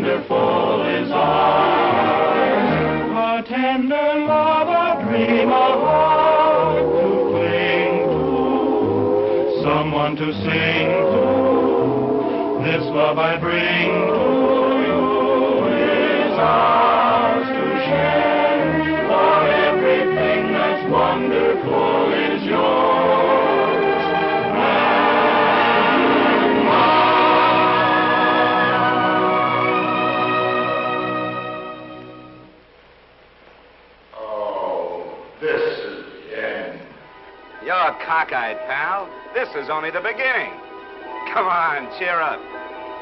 wonderful is ours. A tender love, a dream, a heart to cling to, someone to sing to. This love I bring to you is ours to share, for everything that's wonderful is yours and mine. Oh, this is the end. You're cockeyed, pal. This is only the beginning. Come on, cheer up.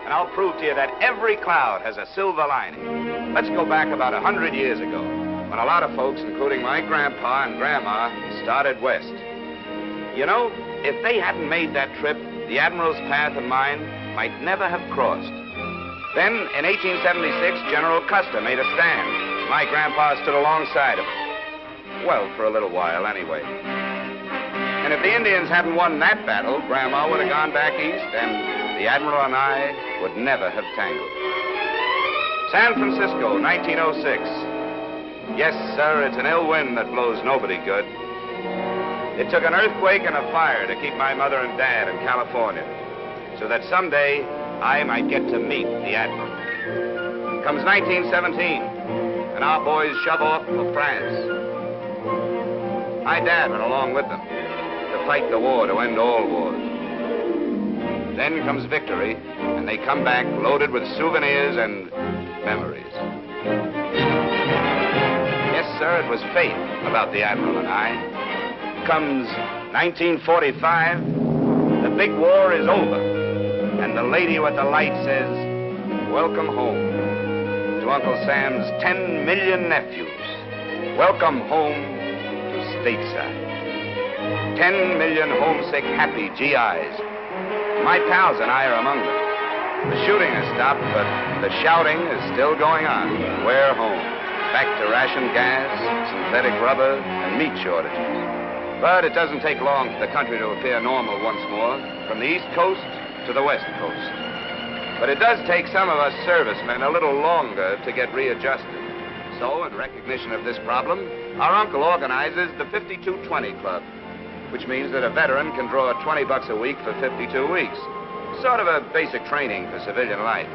And I'll prove to you that every cloud has a silver lining. Let's go back about 100 years ago, when a lot of folks, including my grandpa and grandma, started west. You know, if they hadn't made that trip, the Admiral's path and mine might never have crossed. Then, in 1876, General Custer made a stand. My grandpa stood alongside of him. Well, for a little while, anyway. And if the Indians hadn't won that battle, Grandma would have gone back east, and the Admiral and I would never have tangled. San Francisco, 1906. Yes, sir, it's an ill wind that blows nobody good. It took an earthquake and a fire to keep my mother and dad in California, so that someday I might get to meet the Admiral. Comes 1917, and our boys shove off for France. My dad went along with them to fight the war to end all wars. Then comes victory, and they come back loaded with souvenirs and memories. Yes, sir, it was fate about the Admiral and I. Comes 1945, the big war is over, and the lady with the light says, welcome home to Uncle Sam's 10 million nephews. Welcome home to stateside. 10 million homesick, happy GIs. My pals and I are among them. The shooting has stopped, but the shouting is still going on. We're home. Back to ration gas, synthetic rubber, and meat shortages. But it doesn't take long for the country to appear normal once more, from the East Coast to the West Coast. But it does take some of us servicemen a little longer to get readjusted. So, in recognition of this problem, our uncle organizes the 5220 Club, which means that a veteran can draw $20 a week for 52 weeks. Sort of a basic training for civilian life.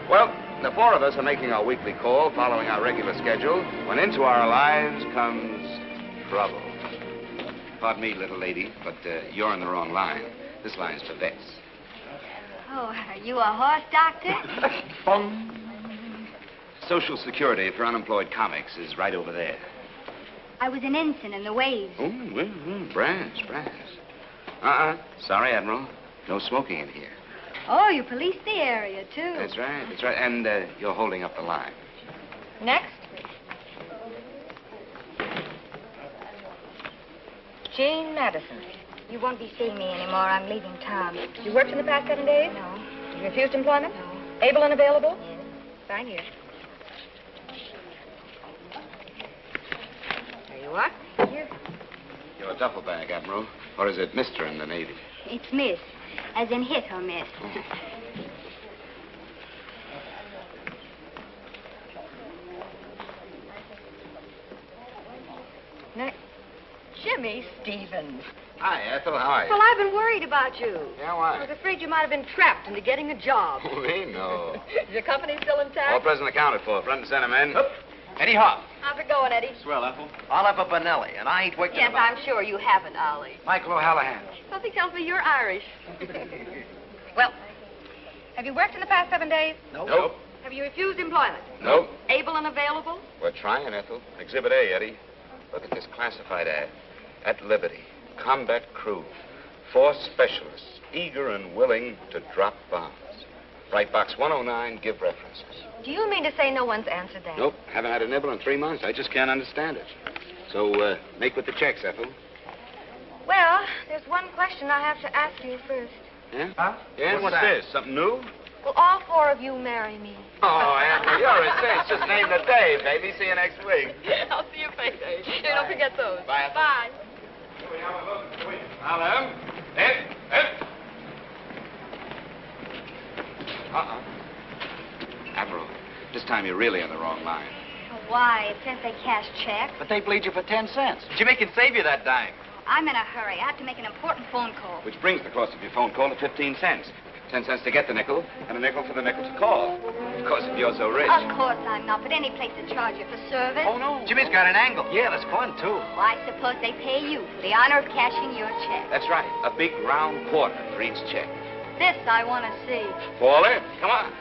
Well, the four of us are making our weekly call, following our regular schedule, when into our lives comes trouble. Pardon me, little lady, but you're in the wrong line. This line's for vets. Oh, are you a horse doctor? Social Security for unemployed comics is right over there. I was an ensign in the waves. Oh, brass. Sorry, Admiral. No smoking in here. Oh, you police the area, too. That's right. And you're holding up the line. Next. Jean Madison. You won't be seeing me anymore. I'm leaving town. You worked in the past 7 days? No. You refused employment? No. Able and available? Yes. Sign here. There you are. Here. Your duffel bag, Admiral. Or is it Mr. in the Navy? It's miss, as in hit or miss. Next. Jimmy Stevens. Hi, Ethel. How are you? Well, I've been worried about you. Yeah, I why? was afraid you might have been trapped into getting a job. We know. Is your company still All intact? present accounted for. Front and center, men. Eddie Hoff. How's it going, Eddie? Swell, Ethel. I'll have a Benelli, and I ain't wicked Yes, about I'm sure you haven't, Ollie. Michael O'Hallahan. Something tells me you're Irish. Well, have you worked in the past 7 days? Nope. Have you refused employment? Nope. Able and available? We're trying, Ethel. Exhibit A, Eddie. Look at this classified ad. At Liberty, combat crew. 4 specialists, eager and willing to drop bombs. Write box 109, give references. Do you mean to say no one's answered that? Nope, haven't had a nibble in 3 months. I just can't understand it. So, make with the checks, Ethel. Well, there's one question I have to ask you first. Yeah? Huh? Yeah, what's this? Something new? Will all 4 of you marry me? Oh, Ethel, you're a cinch. Just name the day, baby. See you next week. I'll see you payday. Hey, don't forget those. Bye, Ethel. Bye. Hello. Ed. Admiral, time you're really in the wrong line. Why? It says they cash checks. But they bleed you for 10 cents. Jimmy can save you that dime. I'm in a hurry. I have to make an important phone call. Which brings the cost of your phone call to 15 cents. 10 cents to get the nickel, and a nickel for the nickel to call. Of course, if you're so rich. Of course I'm not, but any place to charge you for service. Oh, no. Jimmy's got an angle. Yeah, that's fun, too. Well, I suppose they pay you for the honor of cashing your check. That's right. A big round quarter for each check. This I want to see. Fall in. Come on.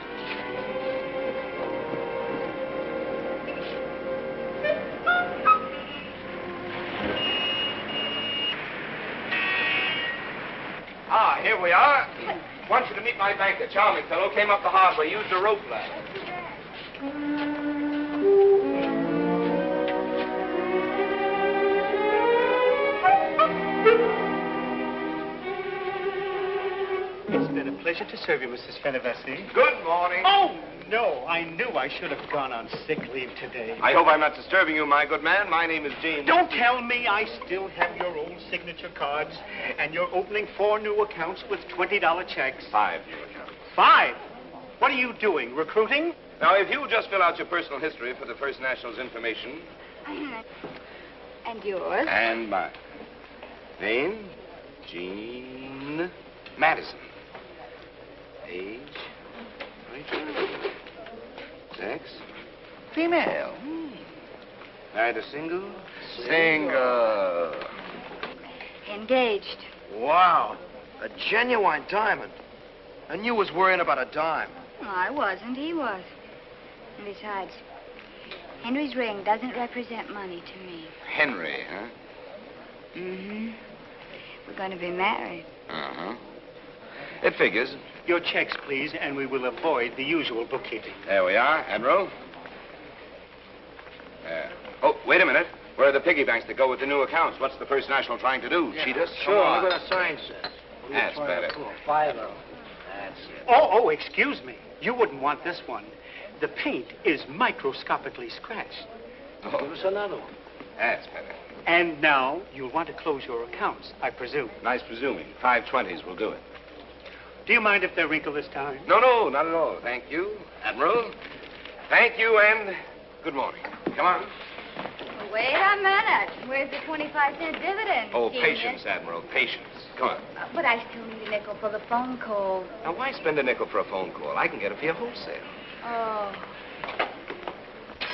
Ah, here we are. Want you to meet my banker, charming fellow. Came up the hard way, used a rope ladder. It's been a pleasure to serve you, Mrs. Fenivesi. Good morning. Oh, no, I knew I should have gone on sick leave today. I hope I'm not disturbing you, my good man. My name is Jean. Don't tell me I still have your old signature cards, and you're opening 4 new accounts with $20 checks. 5 new accounts. 5? What are you doing, recruiting? Now, if you just fill out your personal history for the First National's information. And yours? And mine. Name, Jean Madison. Age, 22. Sex, female. Married a single? Single. Engaged. Wow. A genuine diamond. And you was worrying about a dime. No, I wasn't. He was. And besides, Henry's ring doesn't represent money to me. Henry, huh? Mm-hmm. We're going to be married. Uh-huh. It figures. Your checks, please, and we will avoid the usual bookkeeping. There we are. Admiral. There. Oh, wait a minute. Where are the piggy banks that go with the new accounts? What's the First National trying to do? Cheat us? Sure, Come on. look what a sign says. That's better. 5 of them. That's it. Oh, excuse me. You wouldn't want this one. The paint is microscopically scratched. Oh, Give us another one. that's better. And now you'll want to close your accounts, I presume. Nice presuming. 520s will do it. Do you mind if they're wrinkled this time? No, not at all. Thank you, Admiral. Thank you, and good morning. Come on. Wait a minute. Where's the 25-cent dividend? Oh, genius? patience, Admiral, patience. Come on. But I still need a nickel for the phone call. Now, why spend a nickel for a phone call? I can get it for you wholesale. Oh.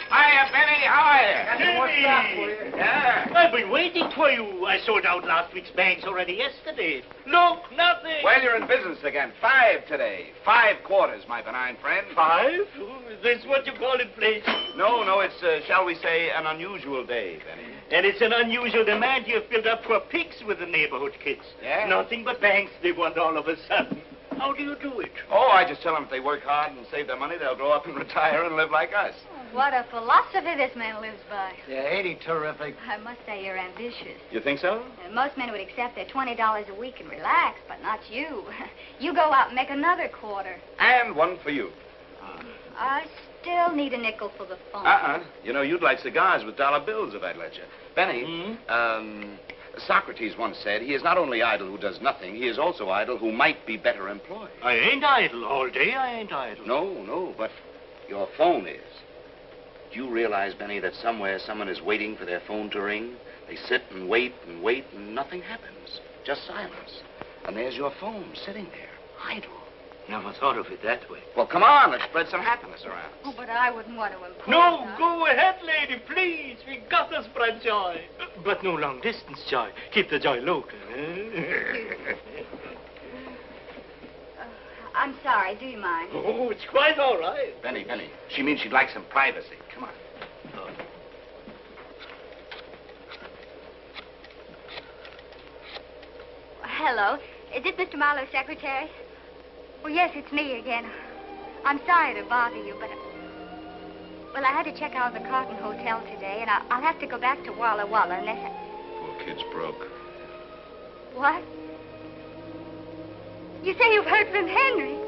Hiya, Benny. How are you? Jimmy! What's up with you? Yeah. I've been waiting for you. I sold out last week's bags already yesterday. Look, nothing. Well, you're in business again. 5 today. 5 quarters, my benign friend. 5? Is this what you call inflation? No, it's, shall we say, an unusual day, Benny. And it's an unusual demand you've built up for pigs with the neighborhood kids. Yeah? Nothing but banks they want all of a sudden. How do you do it? Oh, I just tell them if they work hard and save their money, they'll grow up and retire and live like us. What a philosophy this man lives by. Yeah, ain't he terrific? I must say you're ambitious. You think so? And most men would accept their $20 a week and relax, but not you. You go out and make another quarter. And one for you. I still need a nickel for the phone. You know, you'd like cigars with dollar bills if I'd let you. Benny, Socrates once said, he is not only idle who does nothing, he is also idle who might be better employed. I ain't idle all day. I ain't idle. No, but your phone is. Do you realize, Benny, that somewhere someone is waiting for their phone to ring? They sit and wait, and nothing happens. Just silence. And there's your phone sitting there, idle. Never thought of it that way. Well, come on, let's spread some happiness around. Oh, but I wouldn't want to impose. No, go ahead, lady, please. We got to spread joy. But no long-distance joy. Keep the joy local. I'm sorry. Do you mind? Oh, it's quite all right. Benny, she means she'd like some privacy. Come on. Hello. Is this Mr. Marlowe's secretary? Oh, yes, it's me again. I'm sorry to bother you, but... Well, I had to check out of the Carlton Hotel today, and I'll have to go back to Walla Walla unless I... Poor kid's broke. What? You say you've heard from Henry?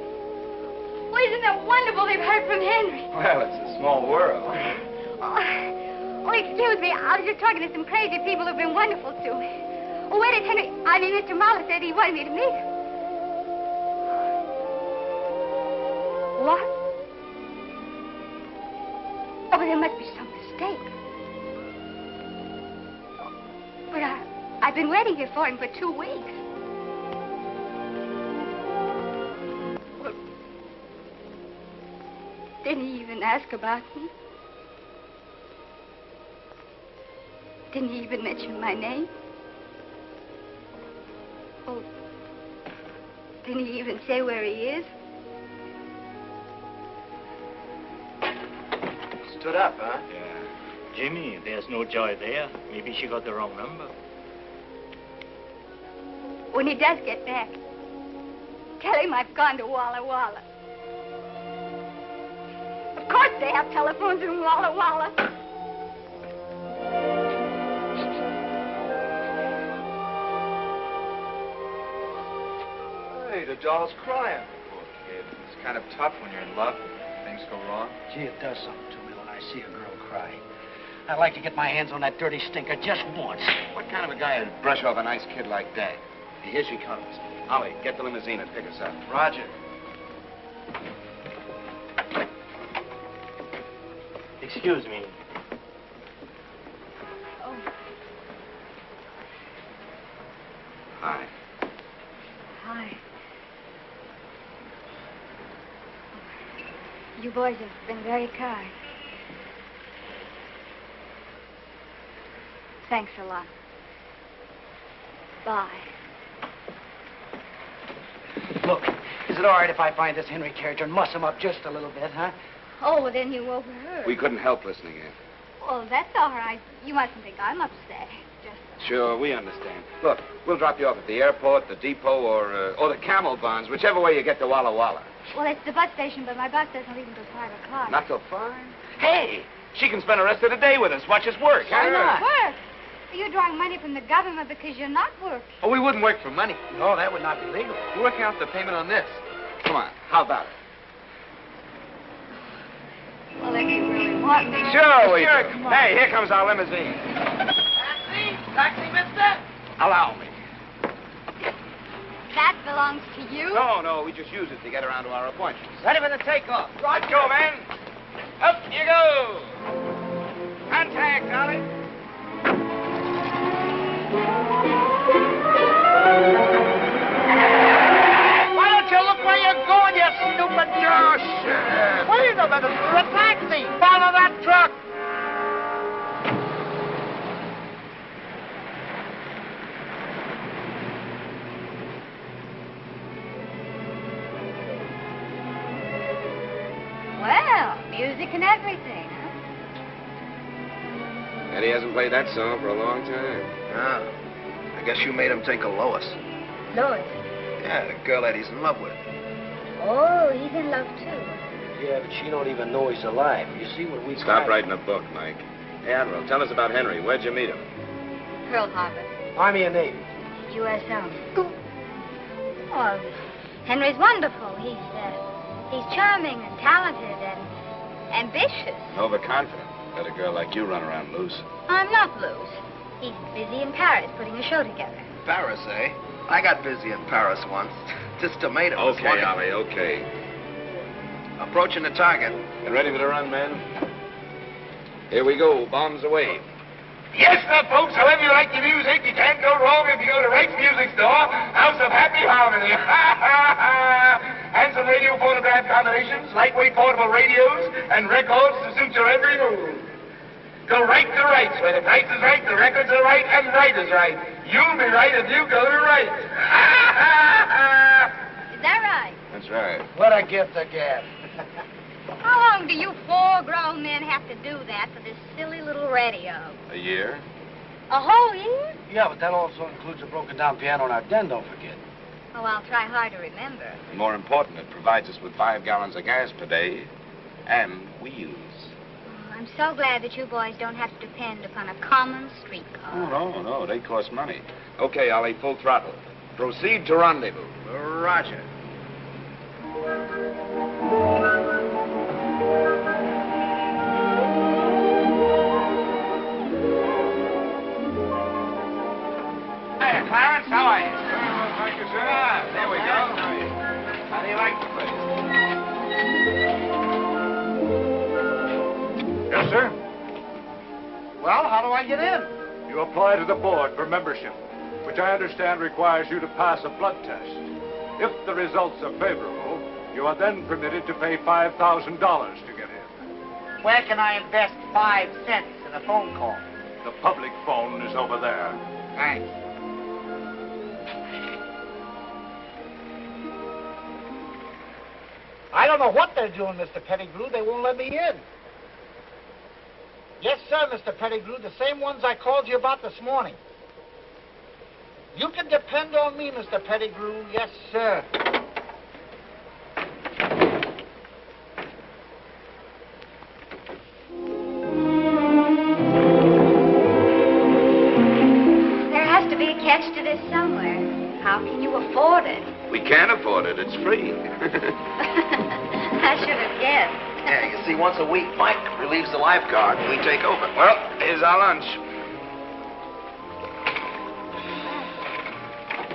Well, isn't that wonderful they've heard from Henry? Well, it's a small world. Oh, excuse me. I was just talking to some crazy people who've been wonderful to me. Oh, where did Mr. Marlowe said he wanted me to meet him. What? there must be some mistake. But I've been waiting here for him for 2 weeks. Well, didn't he even ask about me? Didn't he even mention my name? Oh, didn't he even say where he is? Stood up, huh? Yeah. Jimmy, there's no Joy there. Maybe she got the wrong number. When he does get back, tell him I've gone to Walla Walla. Of course they have telephones in Walla Walla. Hey, the doll's crying. Poor kid. It's kind of tough when you're in love. Things go wrong. Gee, it does something to me when I see a girl cry. I'd like to get my hands on that dirty stinker just once. What kind of a guy would brush off a nice kid like that? Here she comes. Ollie, get the limousine and pick us up. Roger. Excuse me. Oh, Hi. hi. You boys have been very kind. Thanks a lot. Bye. Look, is it all right if I find this Henry character and muss him up just a little bit, huh? Oh, well, then you overheard. We couldn't help listening in. Well, that's all right. You mustn't think I'm upset. Just... Sure, we understand. Look, we'll drop you off at the airport, the depot, or the Camel Barns, whichever way you get to Walla Walla. Well, it's the bus station, but my bus doesn't leave until 5 o'clock. Not till 5? Hey, she can spend the rest of the day with us. Watch us work. Why not? Work? You're drawing money from the government because you're not working. Oh, we wouldn't work for money. No, that would not be legal. We're working out the payment on this. Come on, how about it? Well, if you really want me... Sure, we Sure, do. come on. Hey, here comes our limousine. Taxi! Taxi, mister! Allow me. That belongs to you? No, we just use it to get around to our appointments. Ready for the takeoff. Let's go, man. Up you go. Contact, Ollie. Why don't you look where you're going, you stupid jerk? Shit. Wait a minute, it's a taxi. Follow that truck. Well, music and everything, huh? Eddie hasn't played that song for a long time. Ah, I guess you made him take a Lois. Lois. Yeah, the girl that he's in love with. Oh, he's in love, too. Yeah, but she don't even know he's alive. You see what we Stop writing a book, Mike. Hey, Admiral, tell us about Henry. Where'd you meet him? Pearl Harbor. Army and Navy. U.S. Army. Oh, Henry's wonderful. He's charming and talented and ambitious. Overconfident. Let a girl like you run around loose. I'm not loose. He's busy in Paris putting a show together. Paris, eh? I got busy in Paris once. This tomato was Okay, one- Ollie, okay. Approaching the target. You ready for the run, men? Here we go. Bombs away. Yes, sir, folks, however you like your music, you can't go wrong if you go to Wright's Music Store, House of Happy Harmony. Handsome radio phonograph combinations, lightweight portable radios, and records to suit your every mood. Go right to Wright's, where the price is right, the records are right, and right is right. You'll be right if you go to Wright's. Is that right? That's right. What a gift of gab. How long do you 4 grown men have to do that for this silly little radio? A year? A whole year? Yeah, but that also includes a broken down piano in our den, don't forget. Oh, I'll try hard to remember. And more important, it provides us with 5 gallons of gas per day and wheels. Oh, I'm so glad that you boys don't have to depend upon a common streetcar. Oh, no, they cost money. Okay, Ollie, full throttle. Proceed to rendezvous. Roger. Hey, Clarence, how are you? Thank you, sir. There we go. How do you like the place? Yes, sir. Well, how do I get in? You apply to the board for membership, which I understand requires you to pass a blood test. If the results are favorable, you are then permitted to pay $5,000 to get in. Where can I invest 5 cents in a phone call? The public phone is over there. Thanks. I don't know what they're doing, Mr. Pettigrew. They won't let me in. Yes, sir, Mr. Pettigrew, the same ones I called you about this morning. You can depend on me, Mr. Pettigrew. Yes, sir. There has to be a catch to this somewhere. How can you afford it? We can't afford it. It's free. I should have guessed. Yeah, you see, once a week, Mike relieves the lifeguard and we take over. Well, here's our lunch.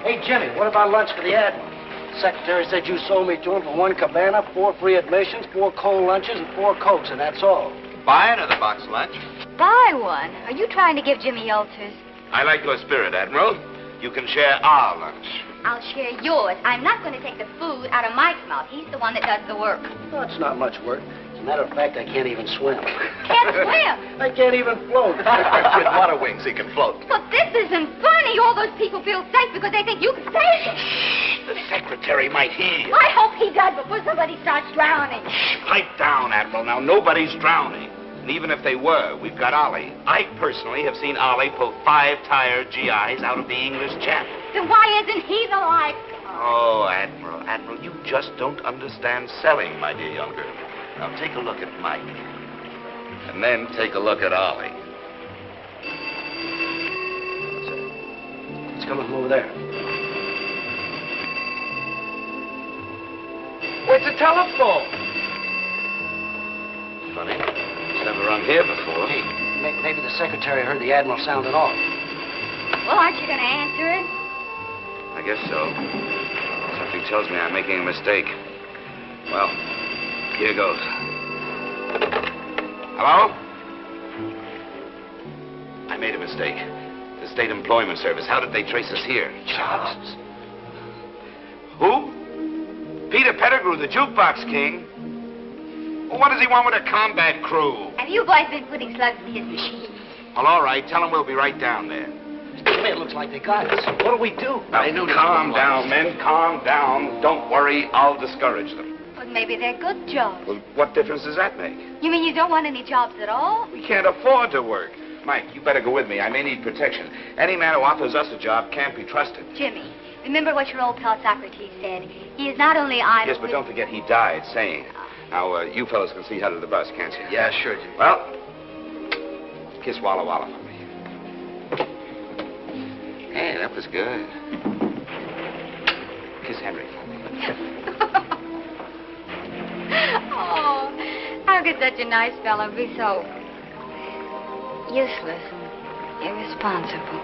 Hey, Jimmy, what about lunch for the Admiral? The secretary said you sold me to him for 1 cabana, 4 free admissions, 4 cold lunches, and 4 Cokes, and that's all. Buy another box lunch. Buy one. Are you trying to give Jimmy ulcers? I like your spirit, Admiral. You can share our lunch. I'll share yours. I'm not going to take the food out of Mike's mouth. He's the one that does the work. Well, it's not much work. As a matter of fact, I can't even swim. Can't swim. I can't even float. With water wings, he can float. But this isn't funny. All those people feel safe because they think you can save them. The secretary might hear you. I hope he does before somebody starts drowning. Pipe down, Admiral. Now, nobody's drowning. And even if they were, we've got Ollie. I personally have seen Ollie pull 5-tired GIs out of the English Channel. Then why isn't he the lifeguard? Oh, Admiral, you just don't understand selling, my dear young girl. Now, take a look at Mike. And then take a look at Ollie. It's coming from over there. Where's the telephone? Funny. It's never rung here before. Hey, maybe the secretary heard the Admiral sounding off. Well, aren't you going to answer it? I guess so. Something tells me I'm making a mistake. Well, here goes. Hello? I made a mistake. The State Employment Service. How did they trace us here? Jobs. Who? Peter Pettigrew, the jukebox king. Well, what does he want with a combat crew? Have you boys been putting slugs in his machine? Well, all right. Tell him we'll be right down there. It looks like they got us. What do we do? Now, calm down, men. Calm down. Don't worry. I'll discourage them. Well, maybe they're good jobs. Well, what difference does that make? You mean you don't want any jobs at all? We can't afford to work. Mike, you better go with me. I may need protection. Any man who offers us a job can't be trusted. Jimmy, remember what your old pal Socrates said. He is not only idle... Yes, but don't forget he died sane. Now, you fellows can see how to the bus, can't you? Yeah, sure, Jimmy. Well, kiss Walla Walla for me. Hey, that was good. Kiss Henry for me. Oh, how could such a nice fellow be so useless and irresponsible?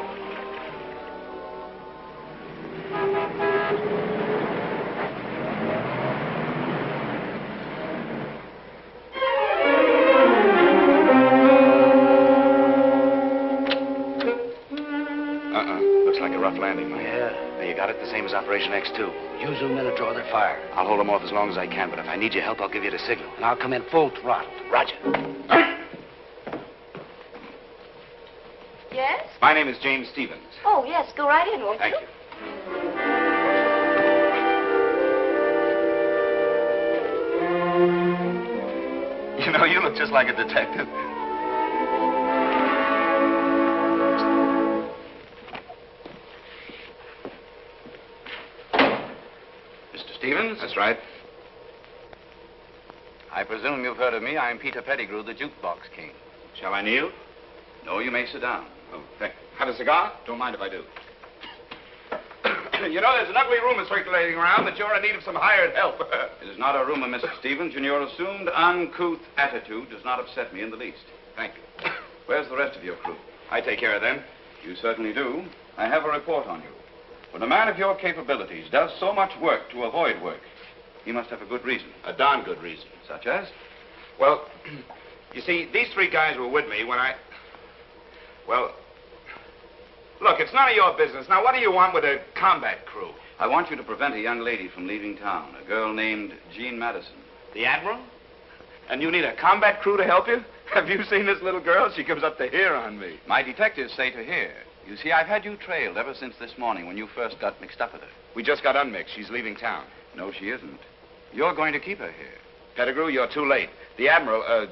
Looks like a rough landing, Mike. Yeah. Now, you got it? The same as Operation X2. You zoom in and draw their fire. I'll hold them off as long as I can, but if I need your help, I'll give you the signal. And I'll come in full throttle. Roger. Yes? My name is James Stevens. Oh, yes. Go right in, won't Thank you? you. You know, you look just like a detective. Mr. Stevens? That's right. I presume you've heard of me. I'm Peter Pettigrew, the jukebox king. Shall I kneel? No, you may sit down. Oh, thank you. Have a cigar? Don't mind if I do. You know, there's an ugly rumor circulating around that you're in need of some hired help. It is not a rumor, Mr. Stevens, and your assumed uncouth attitude does not upset me in the least. Thank you. Where's the rest of your crew? I take care of them. You certainly do. I have a report on you. When a man of your capabilities does so much work to avoid work, he must have a good reason. A darn good reason. Such as? Well, you see, these 3 guys were with me when I... Well, look, it's none of your business. Now, what do you want with a combat crew? I want you to prevent a young lady from leaving town, a girl named Jean Madison. The Admiral? And you need a combat crew to help you? Have you seen this little girl? She comes up to here on me. My detectives say to here. You see, I've had you trailed ever since this morning when you first got mixed up with her. We just got unmixed. She's leaving town. No, she isn't. You're going to keep her here. Pettigrew, you're too late. The Admiral,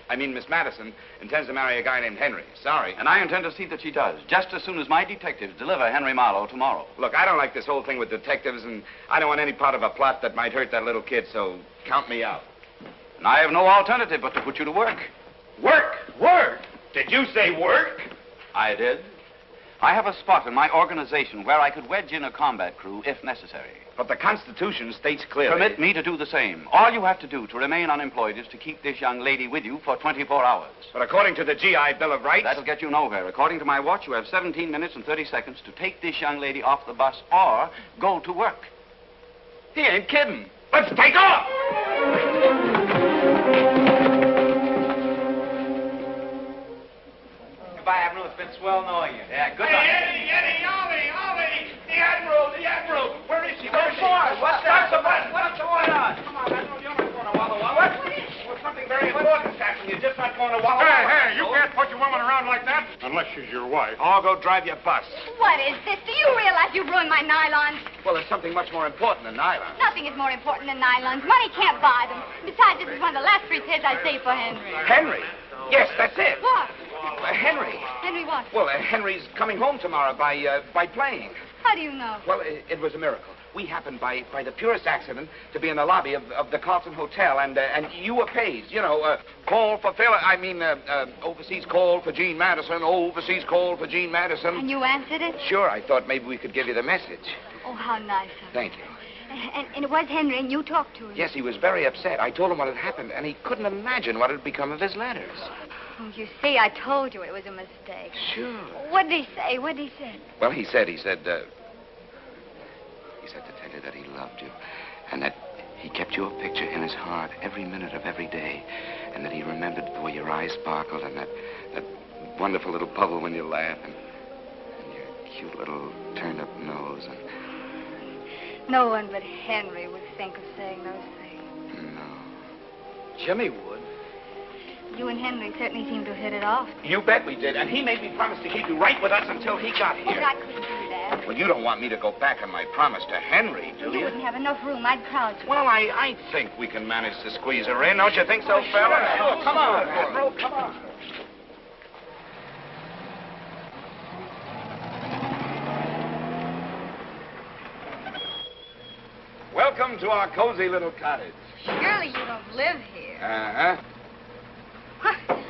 Miss Madison, intends to marry a guy named Henry. Sorry. And I intend to see that she does, just as soon as my detectives deliver Henry Marlowe tomorrow. Look, I don't like this whole thing with detectives, and I don't want any part of a plot that might hurt that little kid, so count me out. And I have no alternative but to put you to work. Work? Work? Did you say work? I did. I have a spot in my organization where I could wedge in a combat crew if necessary. But the Constitution states clearly... Permit me to do the same. All you have to do to remain unemployed is to keep this young lady with you for 24 hours. But according to the G.I. Bill of Rights... That'll get you nowhere. According to my watch, you have 17 minutes and 30 seconds to take this young lady off the bus or go to work. He ain't kidding. Let's take off! Goodbye, Admiral. It's been swell knowing you. Yeah, good luck. Eddie, Ollie! The Admiral! Where is she? What's the button? What's going on? Come on, Admiral, you're not going to Walla Walla. What? Well, something very important is happening. You're just not going to Walla Walla. Hey, you can't put your woman around like that. Unless she's your wife. I'll go drive your bus. What is this? Do you realize you've ruined my nylons? Well, there's something much more important than nylon. Nothing is more important than nylons. Money can't buy them. Besides, this is one of the last 3 pairs I saved for Henry. Henry? Yes, that's it. What? Henry. Henry what? Well, Henry's coming home tomorrow by plane. How do you know? Well, it was a miracle. We happened by the purest accident to be in the lobby of the Carlton Hotel, and you were paged. You know, call for overseas call for Jean Madison, overseas call for Jean Madison. And you answered it? Sure, I thought maybe we could give you the message. Oh, how nice of you. Thank you. And it was Henry, and you talked to him? Yes, he was very upset. I told him what had happened, and he couldn't imagine what had become of his letters. Oh, you see, I told you it was a mistake. Sure. What did he say? What did he say? Well, he said to tell you that he loved you, and that he kept your picture in his heart every minute of every day, and that he remembered the way your eyes sparkled, and that wonderful little bubble when you laugh, and your cute little turned-up nose, and... No one but Henry would think of saying those things. No. Jimmy would. You and Henry certainly seem to have hit it off. You bet we did, and he made me promise to keep you right with us until he got here. But I couldn't do that. Well, you don't want me to go back on my promise to Henry, do you? You wouldn't have enough room. I'd crowd you. Well, I think we can manage to squeeze her in. Don't you think so, fella? Sure. Come on, Admiral, come on. Welcome to our cozy little cottage. Surely you don't live here. Uh-huh.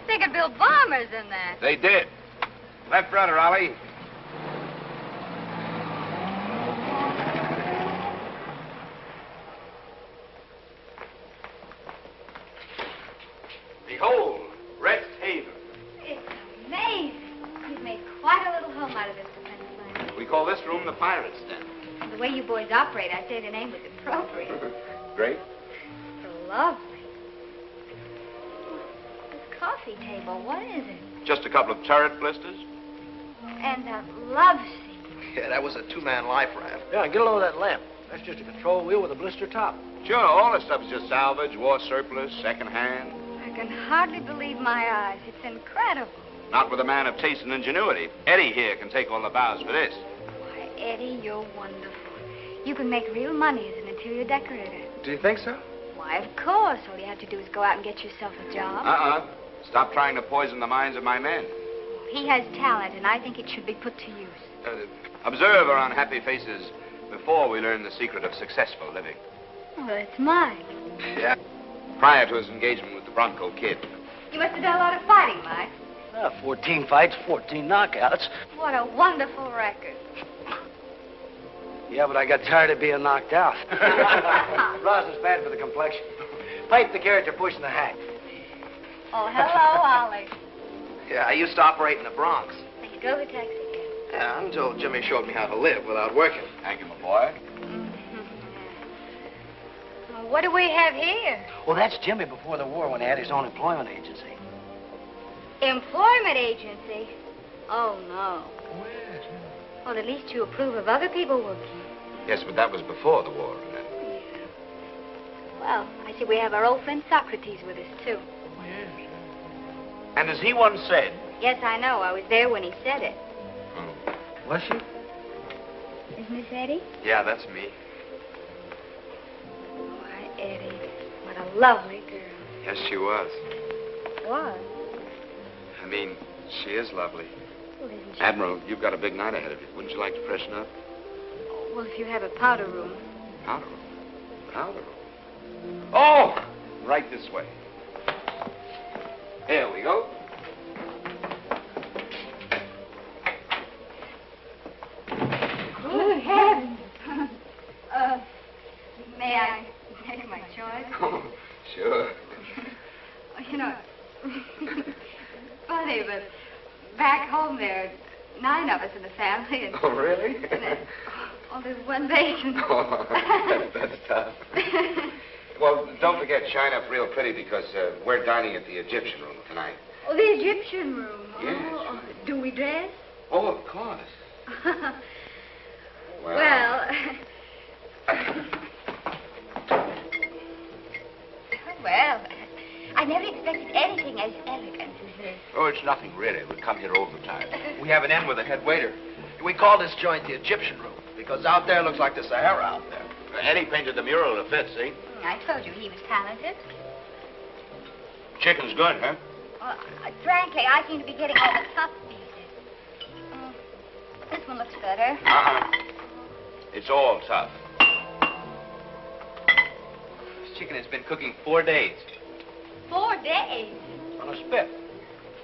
They could build bombers in there. They did. Left rudder, Ollie. Behold, Rest Haven. It's amazing. You've made quite a little home out of this defense line. We call this room the Pirate's Den. The way you boys operate, I'd say the name was appropriate. Great. So lovely. This coffee table, what is it? Just a couple of turret blisters. And a love seat. Yeah, that was a 2-man life raft. Yeah, get a load of that lamp. That's just a control wheel with a blister top. Sure, all this stuff's just salvage, war surplus, second-hand. I can hardly believe my eyes. It's incredible. Not with a man of taste and ingenuity. Eddie here can take all the bows for this. Why, Eddie, you're wonderful. You can make real money as an interior decorator. Do you think so? Why, of course. All you have to do is go out and get yourself a job. Stop trying to poison the minds of my men. He has talent, and I think it should be put to use. Observe our unhappy faces before we learn the secret of successful living. Well, it's mine. Yeah. Prior to his engagement with the Bronco Kid. You must have done a lot of fighting, Mike. 14 fights, 14 knockouts. What a wonderful record. Yeah, but I got tired of being knocked out. Rosin's bad for the complexion. Pipe the character pushing the hack. Oh, hello, Ollie. Yeah, I used to operate in the Bronx. You drove a taxi cab. Yeah, until Jimmy showed me how to live without working. Thank you, my boy. Well, what do we have here? Well, that's Jimmy before the war when he had his own employment agency. Employment agency? Oh, no. Oh, yes. Well, at least you approve of other people working. Yes, but that was before the war. Yeah. Well, I see we have our old friend Socrates with us, too. Oh, yes. And as he once said... Yes, I know. I was there when he said it. Oh. Was she? Is Miss Eddie? Yeah, that's me. Why, Eddie, what a lovely girl. Yes, she was. What? I mean, she is lovely. Well, isn't she? Admiral, you've got a big night ahead of you. Wouldn't you like to freshen up? Oh, well, if you have a powder room. Powder room? Powder room? Oh! Right this way. Here we go. Good heavens. May I make my choice? Oh, sure. You know, funny, but back home there are 9 of us in the family. And, Oh, really? oh, there's one basin. Oh, that's tough. Well, don't forget, shine up real pretty because we're dining at the Egyptian room tonight. Oh, the Egyptian room. Yes, Oh, do we dress? Oh, of course. Well, well, I never expected anything as elegant as this. Oh, it's nothing, really. We come here all the time. We have an in with the head waiter. We call this joint the Egyptian room because out there looks like the Sahara out there. Eddie painted the mural to fit, see? I told you he was talented. Chicken's good, huh? Well, frankly, I seem to be getting all the tough pieces. This one looks better. It's all tough. This chicken has been cooking 4 days. 4 days? On a spit.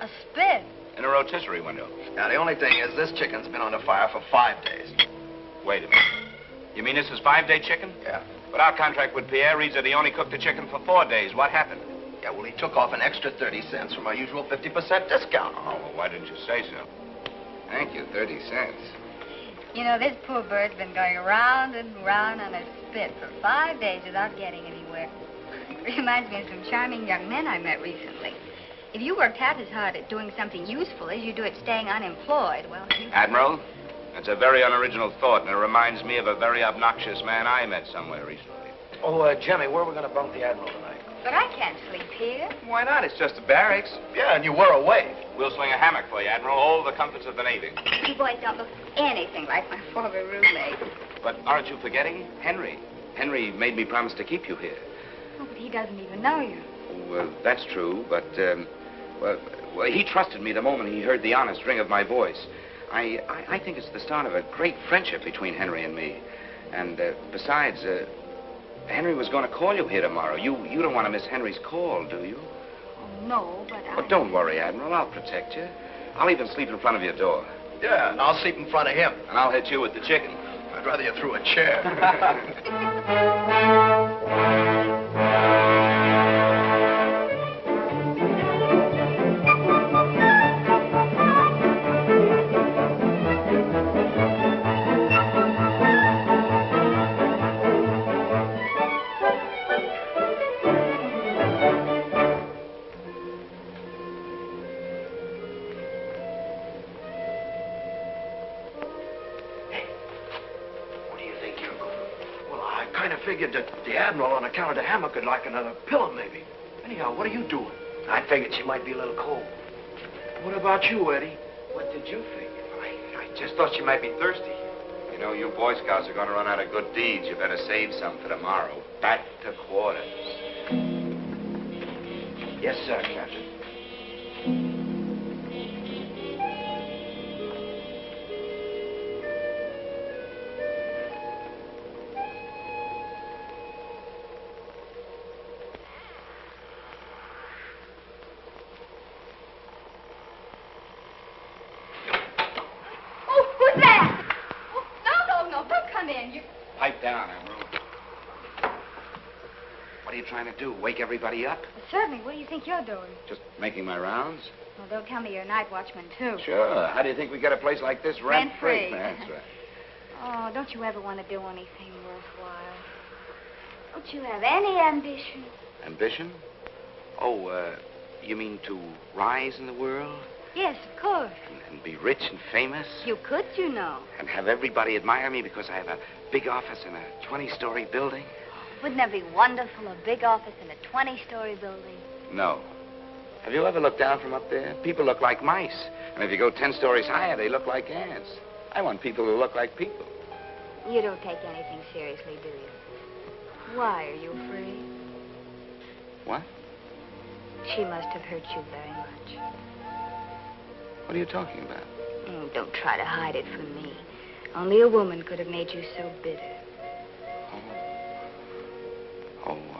A spit? In a rotisserie window. Now, the only thing is this chicken's been on the fire for 5 days. Wait a minute. You mean this is 5-day chicken? Yeah. But our contract with Pierre reads that he only cooked the chicken for 4 days. What happened? Yeah, well, he took off an extra 30 cents from our usual 50% discount. Oh, well, why didn't you say so? Thank you, 30 cents. You know, this poor bird's been going round and round on a spit for 5 days without getting anywhere. Reminds me of some charming young men I met recently. If you worked half as hard at doing something useful as you do at staying unemployed, well, you... Admiral, that's a very unoriginal thought, and it reminds me of a very obnoxious man I met somewhere recently. Oh, Jemmy, where are we going to bunk the Admiral tonight? But I can't sleep here. Why not? It's just the barracks. Yeah, and you were away. We'll sling a hammock for you, Admiral. All the comforts of the Navy. You boys don't look anything like my former roommate. But aren't you forgetting? Henry. Henry made me promise to keep you here. Oh, but he doesn't even know you. Well, that's true, but, well, he trusted me the moment he heard the honest ring of my voice. I think it's the start of a great friendship between Henry and me. And, besides, Henry was going to call you here tomorrow. You don't want to miss Henry's call, do you? Oh, no, but But don't worry, Admiral. I'll protect you. I'll even sleep in front of your door. Yeah, and I'll sleep in front of him. And I'll hit you with the chicken. I'd rather you threw a chair. Figured that the Admiral, on account of the hammock, would like another pillow, maybe. Anyhow, what are you doing? I figured she might be a little cold. What about you, Eddie? What did you think? I just thought she might be thirsty. You know, you Boy Scouts are going to run out of good deeds. You better save some for tomorrow. Back to quarters. Yes, sir, Captain. Pipe down, Admiral. What are you trying to do? Wake everybody up? Well, certainly. What do you think you're doing? Just making my rounds? Well, they'll tell me you're a night watchman, too. Sure. How do you think we get a place like this rent-free? Rent-free. That's right. Oh, don't you ever want to do anything worthwhile? Don't you have any ambition? Ambition? Oh, you mean to rise in the world? Yes, of course. And be rich and famous. You could, you know. And have everybody admire me because I have a big office in a 20-story building. Wouldn't that be wonderful, a big office in a 20-story building? No. Have you ever looked down from up there? People look like mice. And if you go 10 stories higher, they look like ants. I want people who look like people. You don't take anything seriously, do you? Why, are you afraid? What? She must have hurt you very much. What are you talking about? Oh, don't try to hide it from me. Only a woman could have made you so bitter.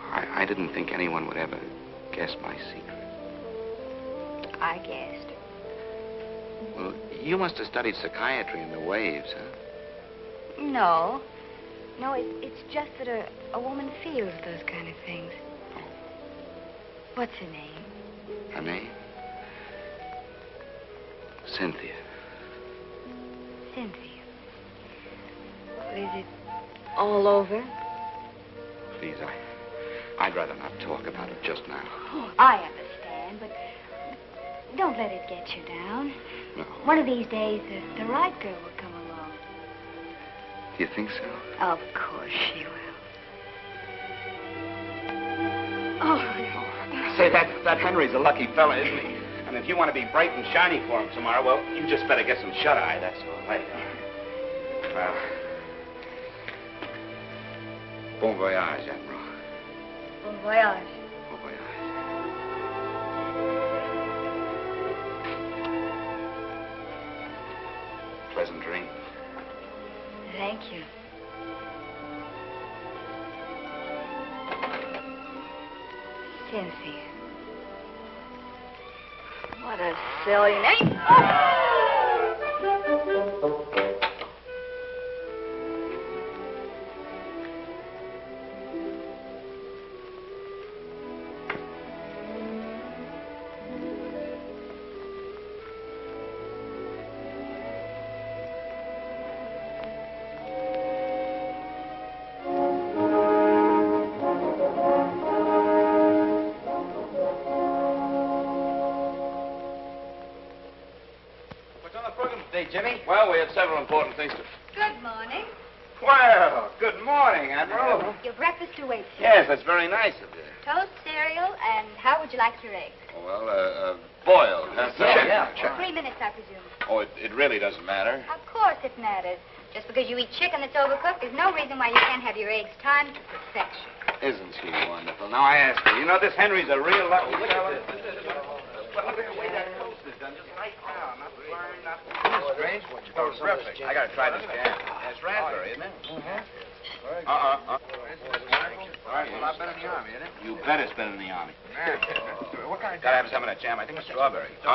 I didn't think anyone would ever guess my secret. I guessed. Well, you must have studied psychiatry in the waves, huh? No. No, it's just that a woman feels those kind of things. Oh. What's her name? Her name? Cynthia. Cynthia. Well, is it all over? Please, I'd rather not talk about it just now. Oh, I understand, but don't let it get you down. No. One of these days, the right girl will come along. Do you think so? Of course she will. Oh. Say, that Henry's a lucky fella, isn't he? And if you want to be bright and shiny for him tomorrow, well, you just better get some shut-eye, that's all. Well, bon voyage, Admiral. Bon voyage. Bon voyage. Pleasant dream. Thank you. Cynthia. What a silly name. Jimmy? Well, we have several important things to... Good morning. Well, good morning, Admiral. Your breakfast awaits you. Yes, that's very nice of you. Toast, cereal, and how would you like your eggs? Well, boiled. Yeah. 3 minutes, I presume. Oh, it really doesn't matter. Of course it matters. Just because you eat chicken that's overcooked, there's no reason why you can't have your eggs timed to perfection. Isn't she wonderful? Now, I ask you, you know this Henry's a real lucky fella? Well, look at the way that toast is done, just right now. Not burned, not... Strange. Terrific. I gotta try this jam. It's raspberry, isn't it? Mm-hmm. All right, well, I've been in the Army, isn't it? You bet it's been in the Army. What kind of Gotta have some of that jam. I think it's strawberry. That's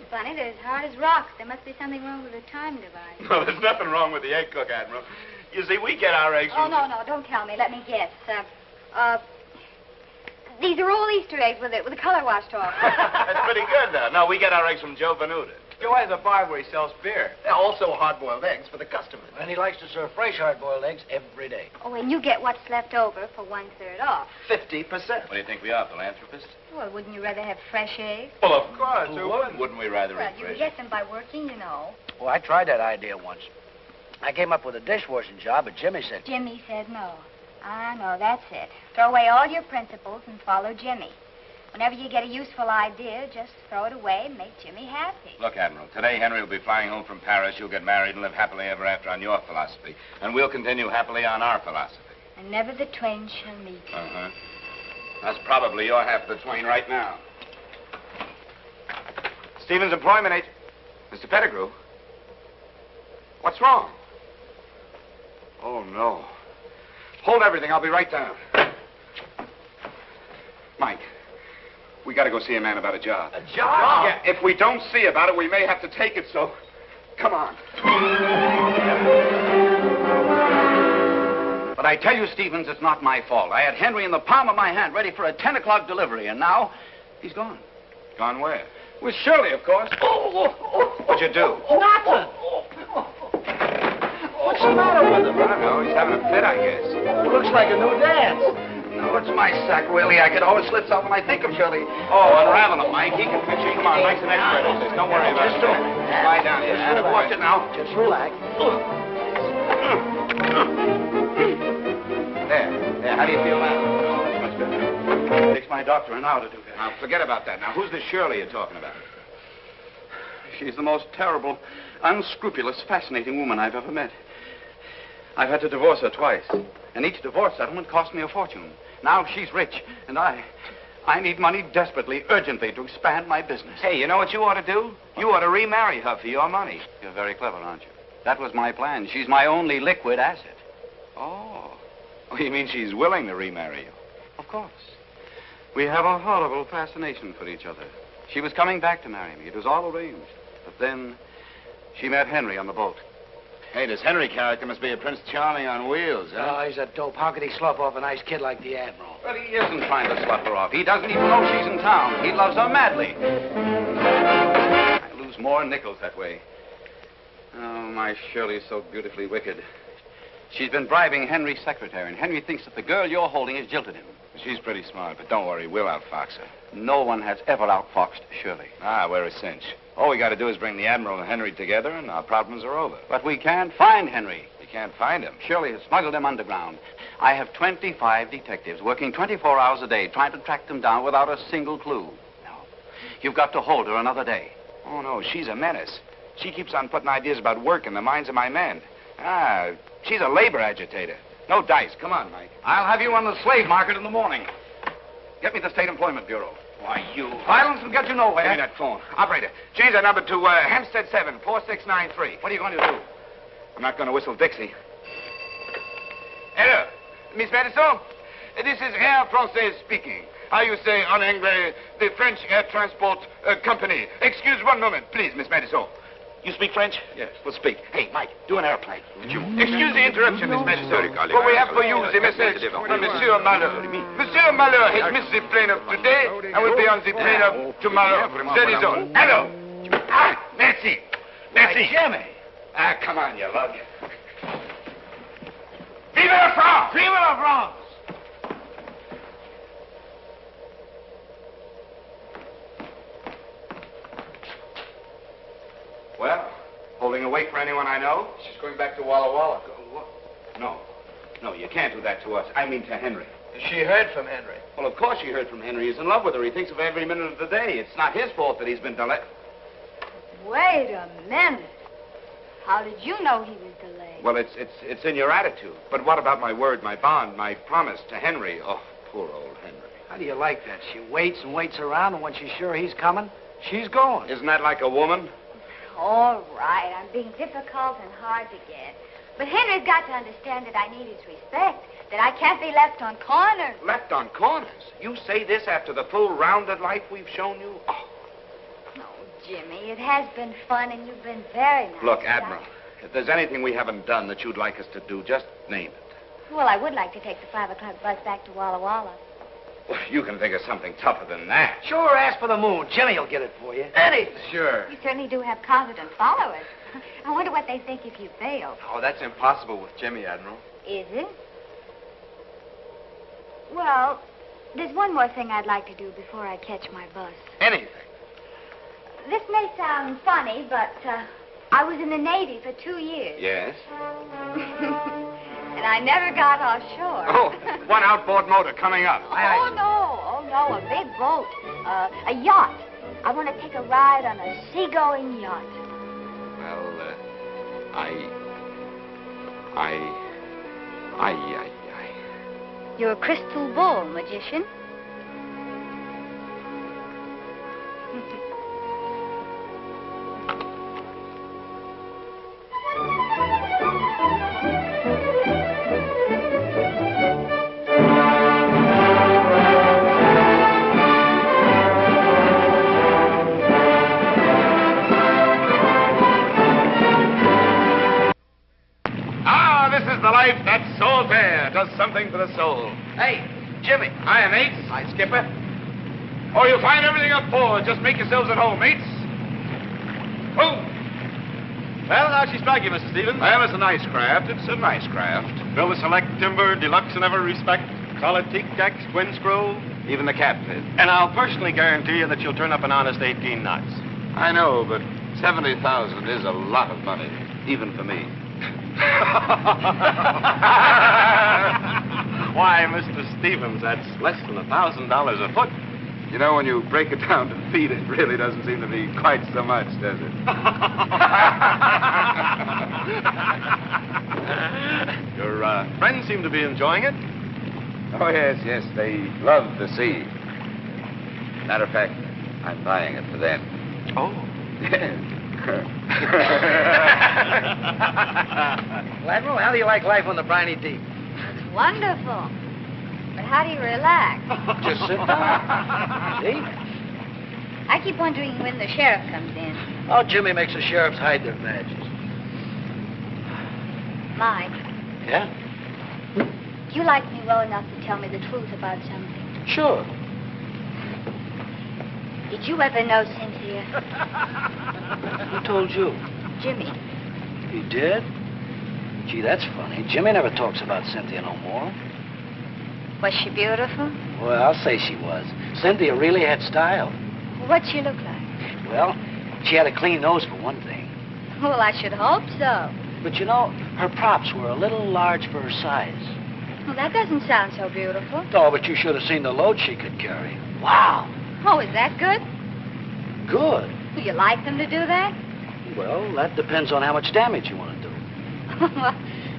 funny. They're as hard as rocks. There must be something wrong with the time device. No, there's nothing wrong with the egg cook, Admiral. You see, we get our eggs from... Oh, no, don't tell me. Let me guess. These are all Easter eggs with the color washed off. That's pretty good, though. No, we get our eggs from Joe Venuta. Joe has a bar where he sells beer. Also hard-boiled eggs for the customers. And he likes to serve fresh hard-boiled eggs every day. Oh, and you get what's left over for 1/3 off. 50%. What do you think we are, philanthropists? Well, wouldn't you rather have fresh eggs? Well, of course. Who wouldn't? Wouldn't we rather Well, eat you fresh? get them by working, you know. Well, I tried that idea once. I came up with a dishwashing job, but Jimmy said... Jimmy said no. I know, that's it. Throw away all your principles and follow Jimmy. Whenever you get a useful idea, just throw it away and make Jimmy happy. Look, Admiral, today Henry will be flying home from Paris. You'll get married and live happily ever after on your philosophy. And we'll continue happily on our philosophy. And never the twain shall meet. Uh-huh. That's probably your half of the twain right now. Stevens Employment Agent. Mr. Pettigrew. What's wrong? Oh, no. Hold everything. I'll be right down. Mike, we got to go see a man about a job. A job? Yeah, if we don't see about it, we may have to take it, so come on. But I tell you, Stevens, it's not my fault. I had Henry in the palm of my hand, ready for a 10 o'clock delivery, and now he's gone. Gone where? With Shirley, of course. What'd you do? Nothing. What's What's the matter with him? I don't know. He's having a fit, I guess. Looks like a new dance. No, it's my sack, Willie. I get all it slips out when I think of Shirley. Oh, unravel him, Mike. He can fix you. Come on, Mike's an expert at this. Don't worry about it. Just a minute. Lie down here. Just relax. Watch it now. Just relax. There. How do you feel now? Much better. It takes my doctor an hour to do that. Now, forget about that. Now, who's this Shirley you're talking about? She's the most terrible, unscrupulous, fascinating woman I've ever met. I've had to divorce her twice, and each divorce settlement cost me a fortune. Now she's rich, and I need money desperately, urgently, to expand my business. Hey, you know what you ought to do? You ought to remarry her for your money. You're very clever, aren't you? That was my plan. She's my only liquid asset. Oh, you mean she's willing to remarry you? Of course. We have a horrible fascination for each other. She was coming back to marry me. It was all arranged. But then she met Henry on the boat. Hey, this Henry character must be a Prince Charming on wheels, huh? Oh, he's a dope. How could he slough off a nice kid like the Admiral? But he isn't trying to slough her off. He doesn't even know she's in town. He loves her madly. I lose more nickels that way. Oh, my Shirley's so beautifully wicked. She's been bribing Henry's secretary, and Henry thinks that the girl you're holding has jilted him. She's pretty smart, but don't worry, we'll outfox her. No one has ever outfoxed Shirley. Ah, we're a cinch. All we got to do is bring the Admiral and Henry together, and our problems are over. But we can't find Henry. You can't find him. Shirley has smuggled him underground. I have 25 detectives working 24 hours a day trying to track them down without a single clue. No. You've got to hold her another day. Oh, no, she's a menace. She keeps on putting ideas about work in the minds of my men. Ah, she's a labor agitator. No dice. Come on, Mike. I'll have you on the slave market in the morning. Get me the State Employment Bureau. Why, you... Violence will get you nowhere. Give me that phone. Operator, change that number to Hempstead 7, 4693. What are you going to do? I'm not going to whistle Dixie. Hello, Miss Madison? This is Air Français speaking. How you say en anglais, the French Air Transport Company. Excuse one moment, please, Miss Madison. You speak French? Yes. Well, speak. Hey, Mike, do an airplane. You... Excuse the interruption, Miss Madison. But we have for you the message from Monsieur Malheur. Monsieur Malheur has missed the plane of today and will be on the plane of tomorrow. That is all. Hello. Ah, merci. Merci. Jimmy. Ah, come on, you lug. Vive la France! Vive la France! Well, holding awake for anyone I know? She's going back to Walla Walla. What? No, you can't do that to us. I mean to Henry. She heard from Henry. Well, of course she heard from Henry. He's in love with her. He thinks of her every minute of the day. It's not his fault that he's been delayed. Wait a minute. How did you know he was delayed? Well, it's in your attitude. But what about my word, my bond, my promise to Henry? Oh, poor old Henry. How do you like that? She waits and waits around, and when she's sure he's coming, she's going. Isn't that like a woman? All right, I'm being difficult and hard to get. But Henry's got to understand that I need his respect, that I can't be left on corners. Left on corners? You say this after the full rounded life we've shown you? Oh. Jimmy, it has been fun, and you've been very nice. Look, Admiral, if there's anything we haven't done that you'd like us to do, just name it. Well, I would like to take the 5 o'clock bus back to Walla Walla. Well, you can think of something tougher than that. Sure, ask for the moon. Jimmy will get it for you. Anything. Sure. You certainly do have confident followers. I wonder what they think if you fail. Oh, that's impossible with Jimmy, Admiral. Is it? Well, there's one more thing I'd like to do before I catch my bus. Anything. This may sound funny, but I was in the Navy for 2 years. Yes? And I never got offshore. Oh, one outboard motor coming up. Oh, no, a big boat. A yacht. I want to take a ride on a seagoing yacht. Well, You're a crystal ball magician. That salt air does something for the soul. Hey, Jimmy. Hiya, mates. Hi, Skipper. Oh, you'll find everything up forward. Just make yourselves at home, mates. Oh. Well, how'd she strike you, Mr. Stevens? Well, it's a nice craft. It's a nice craft. Built to select timber, deluxe in every respect. Solid teak decks, twin screw. Even the captain is. And I'll personally guarantee you that you'll turn up an honest 18 knots. I know, but 70,000 is a lot of money, even for me. Why, Mr. Stevens, that's less than $1,000 a foot. You know, when you break it down to feet, it really doesn't seem to be quite so much, does it? Your friends seem to be enjoying it. Oh, yes, yes, they love the sea. Matter of fact, I'm buying it for them. Oh. Well, Admiral, how do you like life on the briny deep? Wonderful. But how do you relax? Just sit down. See? I keep wondering when the sheriff comes in. Oh, Jimmy makes the sheriffs hide their badges. Mike, Yeah? do you like me well enough to tell me the truth about something? Sure. Did you ever know Cynthia? Who told you? Jimmy. You did? Gee, that's funny. Jimmy never talks about Cynthia no more. Was she beautiful? Well, I'll say she was. Cynthia really had style. What'd she look like? Well, she had a clean nose for one thing. Well, I should hope so. But you know, her props were a little large for her size. Well, that doesn't sound so beautiful. Oh, but you should have seen the load she could carry. Wow. Oh, is that good? Good. Do you like them to do that? Well, that depends on how much damage you want to do. Well,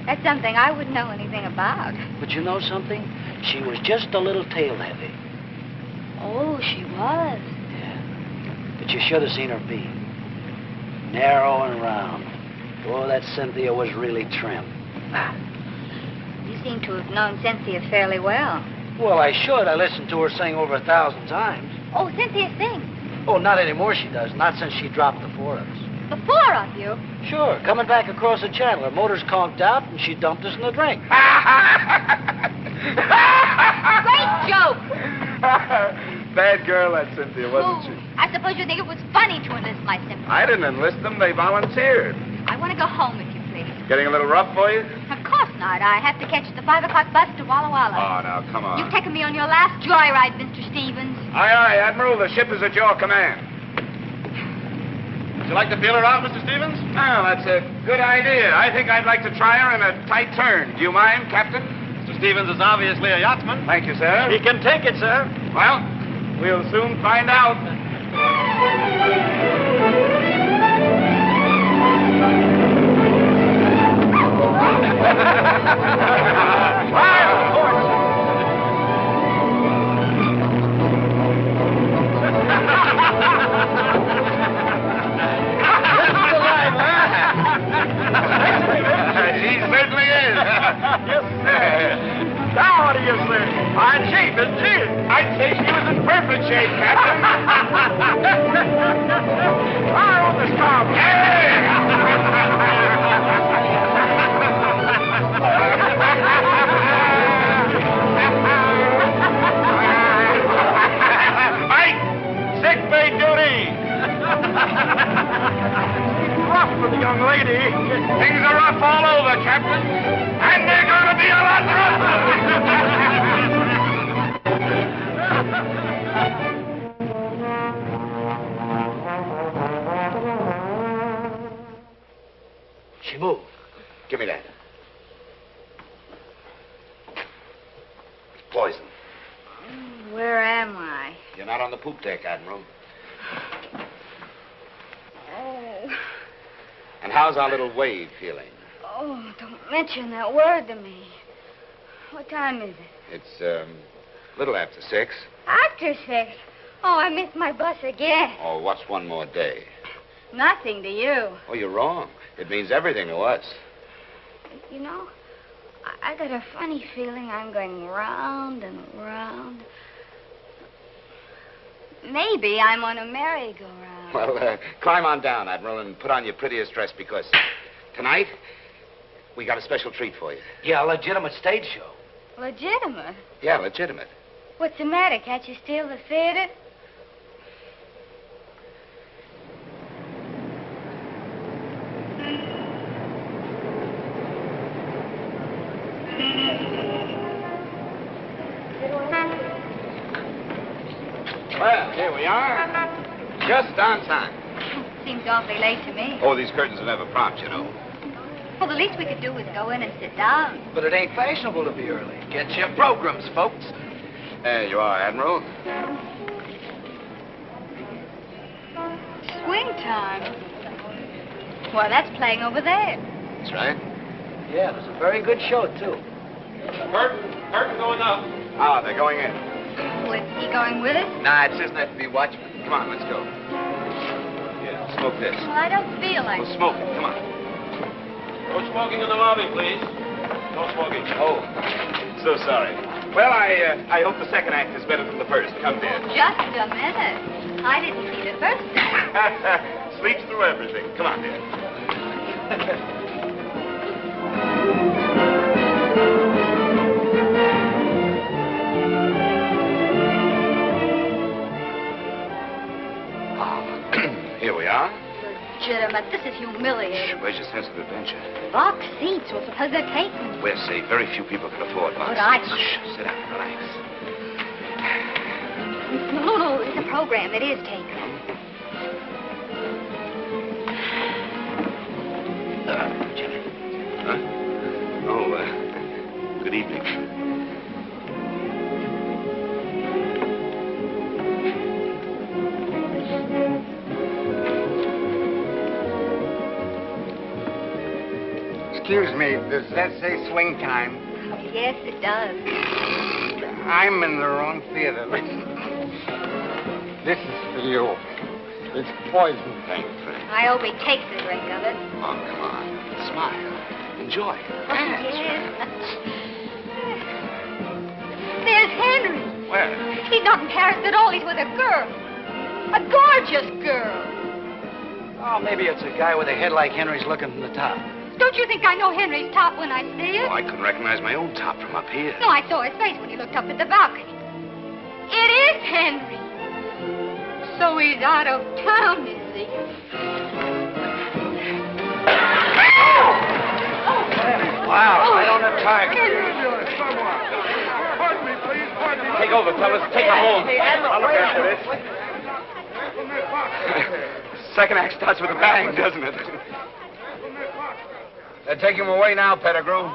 that's something I wouldn't know anything about. But you know something? She was just a little tail heavy. Oh, she was. Yeah. But you should have seen her beam. Narrow and round. Oh, that Cynthia was really trim. You seem to have known Cynthia fairly well. Well, I should. I listened to her sing over 1,000 times. Oh, Cynthia sings. Oh, not anymore she does. Not since she dropped the four of us. The four of you? Sure. Coming back across the channel. Her motor's conked out, and she dumped us in the drink. Great joke. Bad girl, that Cynthia, wasn't she? I suppose you think it was funny to enlist my sympathy. I didn't enlist them. They volunteered. I want to go home, if you please. Getting a little rough for you? Of course not. I have to catch the 5 o'clock bus to Walla Walla. Oh, now, come on. You've taken me on your last joyride, Mr. Stevens. Aye, aye, Admiral. The ship is at your command. Would you like to feel her out, Mr. Stevens? Well, that's a good idea. I think I'd like to try her in a tight turn. Do you mind, Captain? Mr. Stevens is obviously a yachtsman. Thank you, sir. He can take it, sir. Well, we'll soon find out. She certainly is. Yes, sir. Now, what do you say? Fine shape, isn't she? I'd say she was in perfect shape, Captain. Fire on the starboard. Mike, sick bay duty. Rough for the young lady. Things are rough all over, Captain. And they're going to be a lot rougher. She moved. Give me that. It's poison. Where am I? You're not on the poop deck, Admiral. Oh. And how's our little Wade feeling? Oh, don't mention that word to me. What time is it? It's, little after 6. After 6. Oh, I missed my bus again. Oh, what's one more day? Nothing to you. Oh, you're wrong. It means everything to us. You know, I got a funny feeling I'm going round and round. Maybe I'm on a merry-go-round. Well, climb on down, Admiral, and put on your prettiest dress, because tonight we got a special treat for you. Yeah, a legitimate stage show. Legitimate? Yeah, legitimate. What's the matter? Can't you steal the theater? Here we are. Just on time. Seems awfully late to me. Oh, these curtains are never prompt, you know. Well, the least we could do is go in and sit down. But it ain't fashionable to be early. Get your programs, folks. There you are, Admiral. Swing time. Well, that's playing over there. That's right. Yeah, it was a very good show, too. Curtain going up. Ah, they're going in. Was he going with us? Nah, it's just nice to be watchman. Come on, let's go. Yeah, smoke this. Well, I don't feel like We'll smoke it. Come on. No smoking in the lobby, please. No smoking. Oh, so sorry. Well, I hope the second act is better than the first. Come, dear. Just a minute. I didn't see the first act. Sleeps through everything. Come on, dear. Here we are. Legitimate. This is humiliating. Where's your sense of adventure? Box seats. Well, suppose they're taken. We're safe. Very few people can afford box But I... seats. Shh, sit down, relax. No, it's a program. It is taken. Jimmy. Huh? Oh, good evening. Excuse me, does that say swing time? Yes, it does. I'm in the wrong theater. This is for you. It's poison. Thanks, I hope he takes a drink of it. Oh, come on. Smile. Enjoy. Oh, yes. There's Henry. Where? He's not in Paris at all. He's with a girl. A gorgeous girl. Oh, maybe it's a guy with a head like Henry's looking from the top. Don't you think I know Henry's top when I see it? Oh, I couldn't recognize my own top from up here. No, I saw his face when he looked up at the balcony. It is Henry. So he's out of town, is he? Wow, I don't have time. Pardon me, please. Pardon me. Take over, fellas. Take her home. I'll look after this. Second act starts with a bang, doesn't it? They're taking him away now, Pettigrew.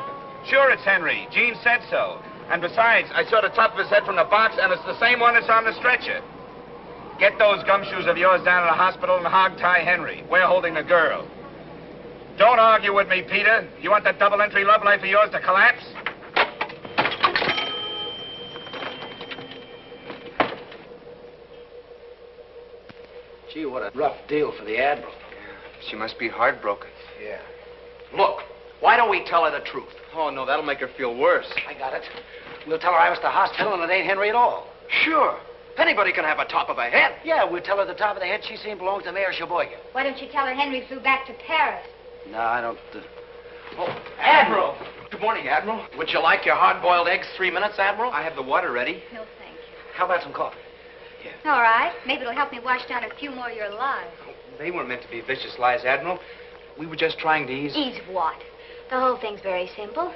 Sure, it's Henry. Jean said so. And besides, I saw the top of his head from the box, and it's the same one that's on the stretcher. Get those gumshoes of yours down to the hospital and hog-tie Henry. We're holding the girl. Don't argue with me, Peter. You want that double-entry love life of yours to collapse? Gee, what a rough deal for the Admiral. She must be heartbroken. Yeah. Look, why don't we tell her the truth? Oh, no, that'll make her feel worse. I got it. We'll tell her I was at the hospital and it ain't Henry at all. Sure. Anybody can have a top of a head. Yeah, we'll tell her the top of the head she seen belongs to Mayor Sheboygan. Why don't you tell her Henry flew back to Paris? No, I don't... Oh, Admiral. Good morning, Admiral. Would you like your hard-boiled eggs 3 minutes, Admiral? I have the water ready. No, thank you. How about some coffee? All right. Maybe it'll help me wash down a few more of your lies. They weren't meant to be vicious lies, Admiral. We were just trying to ease... Ease what? The whole thing's very simple.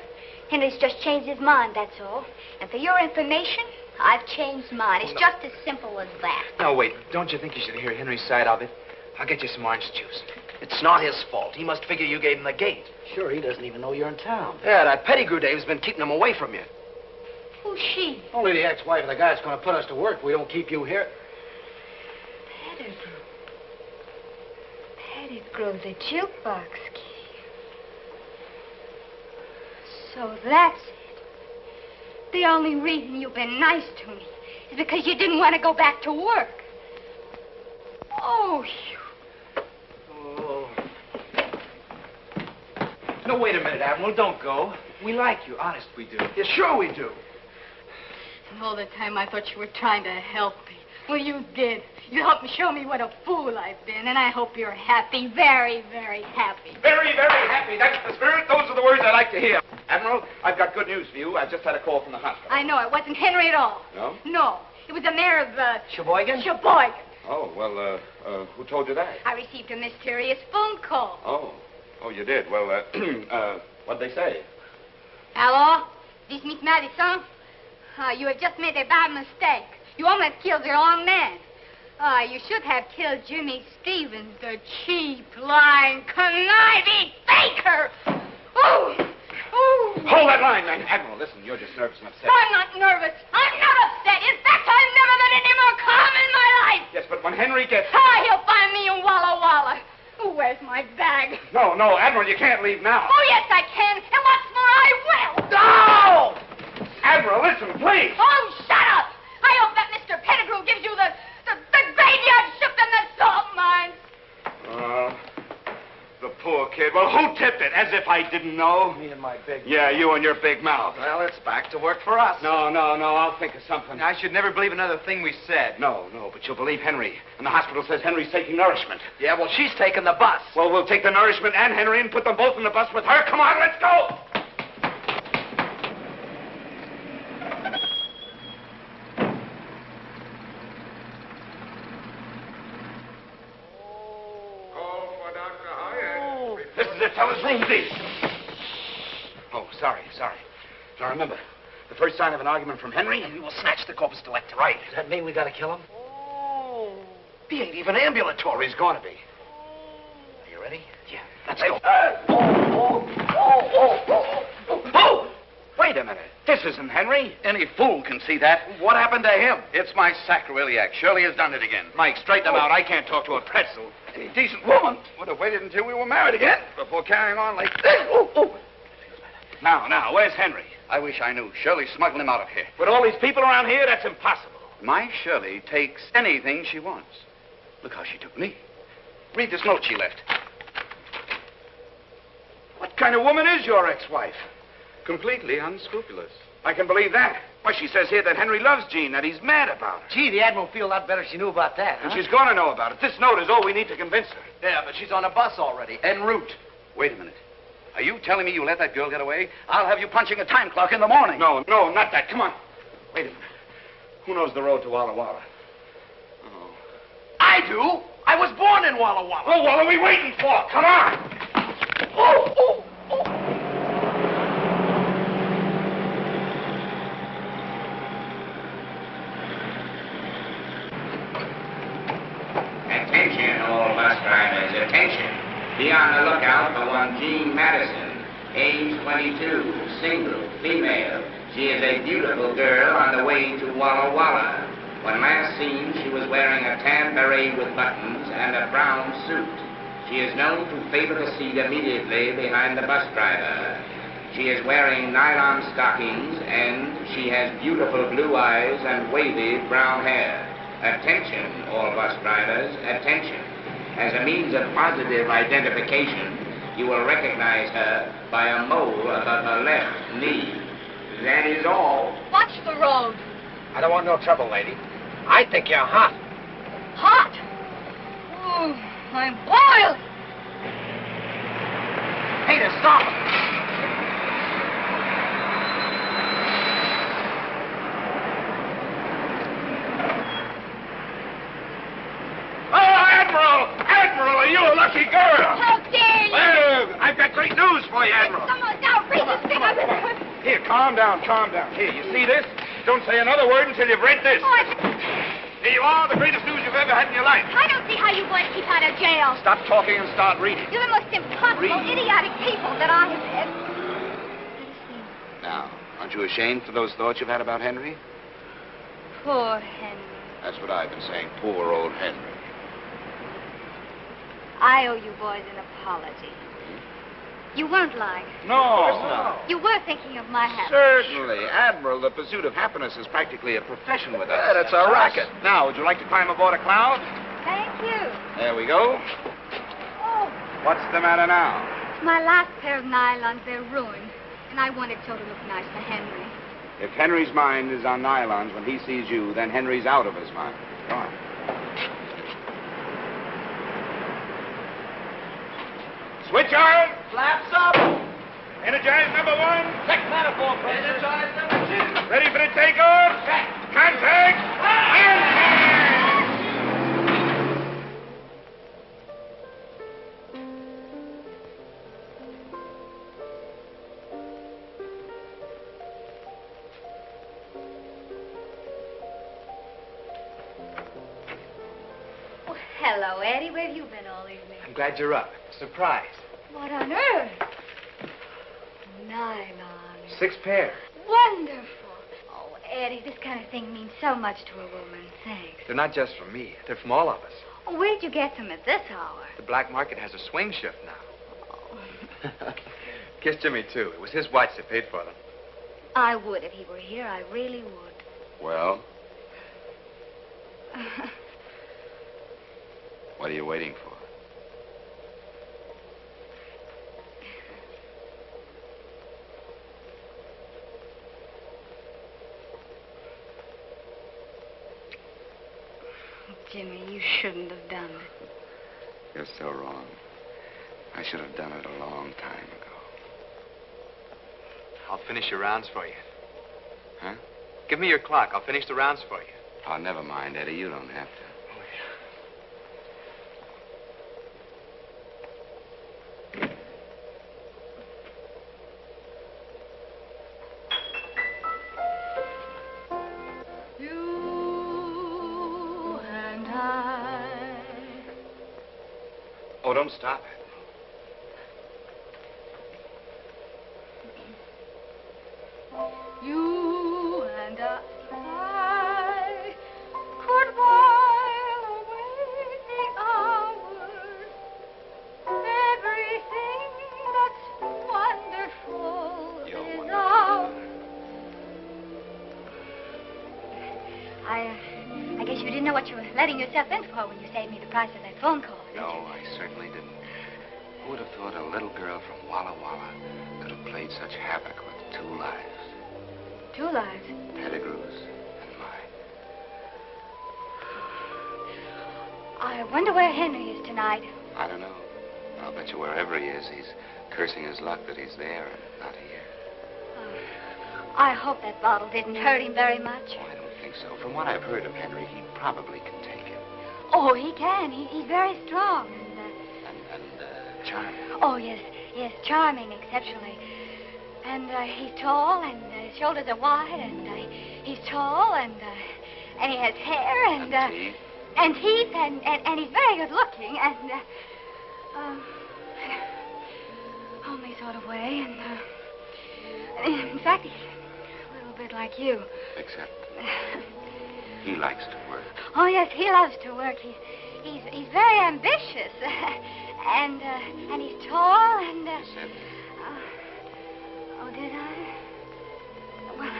Henry's just changed his mind, that's all. And for your information, I've changed mine. It's just as simple as that. No, wait. Don't you think you should hear Henry's side of it? I'll get you some orange juice. It's not his fault. He must figure you gave him the gate. Sure, he doesn't even know you're in town. Yeah, that Pettigrew Dave's been keeping him away from you. Who's she? Only the ex-wife of the guy that's going to put us to work if we don't keep you here. Pettigrew. Pettigrew's a jukebox key. So that's it. The only reason you've been nice to me is because you didn't want to go back to work. Oh, Oh. No, wait a minute, Admiral. Don't go. We like you. Honest, we do. Yeah, sure we do. And all the time I thought you were trying to help me. Well, you did. You helped me show me what a fool I've been, and I hope you're happy, very, very happy. Very, very happy. That's the spirit. Those are the words I like to hear. Admiral, I've got good news for you. I just had a call from the hospital. I know. It wasn't Henry at all. No? No. It was the mayor of, Sheboygan? Sheboygan. Oh, well, who told you that? I received a mysterious phone call. Oh, you did. Well, what'd they say? Hello? This is Miss Madison? You have just made a bad mistake. You almost killed the wrong man. Oh, you should have killed Jimmy Stevens, the cheap, lying, conniving faker. Oh! Oh! Hold that line, man. Admiral, listen, you're just nervous and upset. I'm not nervous. I'm not upset. In fact, I've never been any more calm in my life. Yes, but when Henry gets... Ah, he'll find me in Walla Walla. Oh, where's my bag? No, Admiral, you can't leave now. Oh, yes, I can. And what's more, I will. No! Admiral, listen, please. Oh, shut up. I hope that Mr. Pettigrew gives you the graveyard shift and the salt mines. The poor kid. Well, who tipped it? As if I didn't know. Me and my big... Yeah, you and your big mouth. Well, it's back to work for us. No, I'll think of something. I should never believe another thing we said. No, but you'll believe Henry. And the hospital says Henry's taking nourishment. Yeah, well, she's taking the bus. Well, we'll take the nourishment and Henry and put them both in the bus with her. Come on, let's go! This is it, fellas. Room D. Oh, sorry. Now remember, the first sign of an argument from Henry, and we will snatch the corpus delicti. Right. Does that mean we gotta kill him? He ain't even ambulatory. He's gonna be. Are you ready? Yeah. Let's go. Wait a minute. This isn't Henry. Any fool can see that. What happened to him? It's my sacroiliac. Shirley has done it again. Mike, straighten him out. I can't talk to a pretzel. Any decent woman would have waited until we were married again before carrying on like this. Now, where's Henry? I wish I knew. Shirley's smuggling him out of here. With all these people around here, that's impossible. My Shirley takes anything she wants. Look how she took me. Read this note she left. What kind of woman is your ex-wife? Completely unscrupulous. I can believe that. Why, she says here that Henry loves Jean, that he's mad about her. Gee, the Admiral would feel a lot better if she knew about that, huh? And she's going to know about it. This note is all we need to convince her. Yeah, but she's on a bus already, en route. Wait a minute. Are you telling me you let that girl get away? I'll have you punching a time clock in the morning. No, not that. Come on. Wait a minute. Who knows the road to Walla Walla? Oh. I do. I was born in Walla Walla. Oh, what are we waiting for? Come on. Oh. Attention, all bus drivers, attention. Be on the lookout for one Jean Madison, age 22, single, female. She is a beautiful girl on the way to Walla Walla. When last seen, she was wearing a tan beret with buttons and a brown suit. She is known to favor the seat immediately behind the bus driver. She is wearing nylon stockings and she has beautiful blue eyes and wavy brown hair. Attention, all bus drivers, attention. As a means of positive identification, you will recognize her by a mole above her left knee. That is all. Watch the road. I don't want no trouble, lady. I think you're hot. Hot? Ooh, I'm boiling. Peter, stop! Admiral, are you a lucky girl? How dare you? Well, I've got great news for you, Admiral. It's the most outrageous thing I've ever heard. Here, calm down. Here, you see this? Don't say another word until you've read this. Oh, Here you are, the greatest news you've ever had in your life. I don't see how you boys keep out of jail. Stop talking and start reading. You're the most impossible, idiotic people that I have ever... Now, aren't you ashamed for those thoughts you've had about Henry? Poor Henry. That's what I've been saying. Poor old Henry. I owe you boys an apology. You weren't lying. No. You were thinking of my happiness. Certainly. Admiral, the pursuit of happiness is practically a profession with us. Yeah, that's our racket. Now, would you like to climb aboard a cloud? Thank you. There we go. Oh, What's the matter now? my last pair of nylons, they're ruined. And I wanted so to look nice for Henry. If Henry's mind is on nylons when he sees you, then Henry's out of his mind. Come on. Switch on! Flaps up! Energize number 1. Check manifold pressure. Energize number 2. Ready for the takeoff? Check. Contact! Hello, Eddie. Where have you been all evening? I'm glad you're up. Surprise. What on earth? Nylon. 6 pair. Wonderful. Oh, Eddie, this kind of thing means so much to a woman. Thanks. They're not just from me. They're from all of us. Oh, where'd you get them at this hour? The black market has a swing shift now. Kiss Jimmy, too. It was his watch that paid for them. I would if he were here. I really would. Well? What are you waiting for? Jimmy, you shouldn't have done it. You're so wrong. I should have done it a long time ago. I'll finish your rounds for you. Huh? Give me your clock. I'll finish the rounds for you. Oh, never mind, Eddie. You don't have to. Oh, don't stop it. You and I could while away the hours. Everything that's wonderful is ours. I guess you didn't know what you were letting yourself in for when you saved me the price of that phone call. No, I certainly didn't. Who would have thought a little girl from Walla Walla could have played such havoc with 2 lives? 2 lives? Pettigrew's and mine. I wonder where Henry is tonight. I don't know. I'll bet you wherever he is, he's cursing his luck that he's there and not here. I hope that bottle didn't hurt him very much. Oh, I don't think so. From what I've heard of Henry, he probably can take it. Oh, he can. He's very strong and charming. Oh, yes, charming, exceptionally. And he's tall, and his shoulders are wide, and he's tall, and he has hair, and teeth. And teeth, and he's very good looking, and homely sort of way, and in fact, he's a little bit like you. Except he likes to work. Oh, yes, he loves to work. He's very ambitious. And he's tall, and... You said... Oh, did I? Well,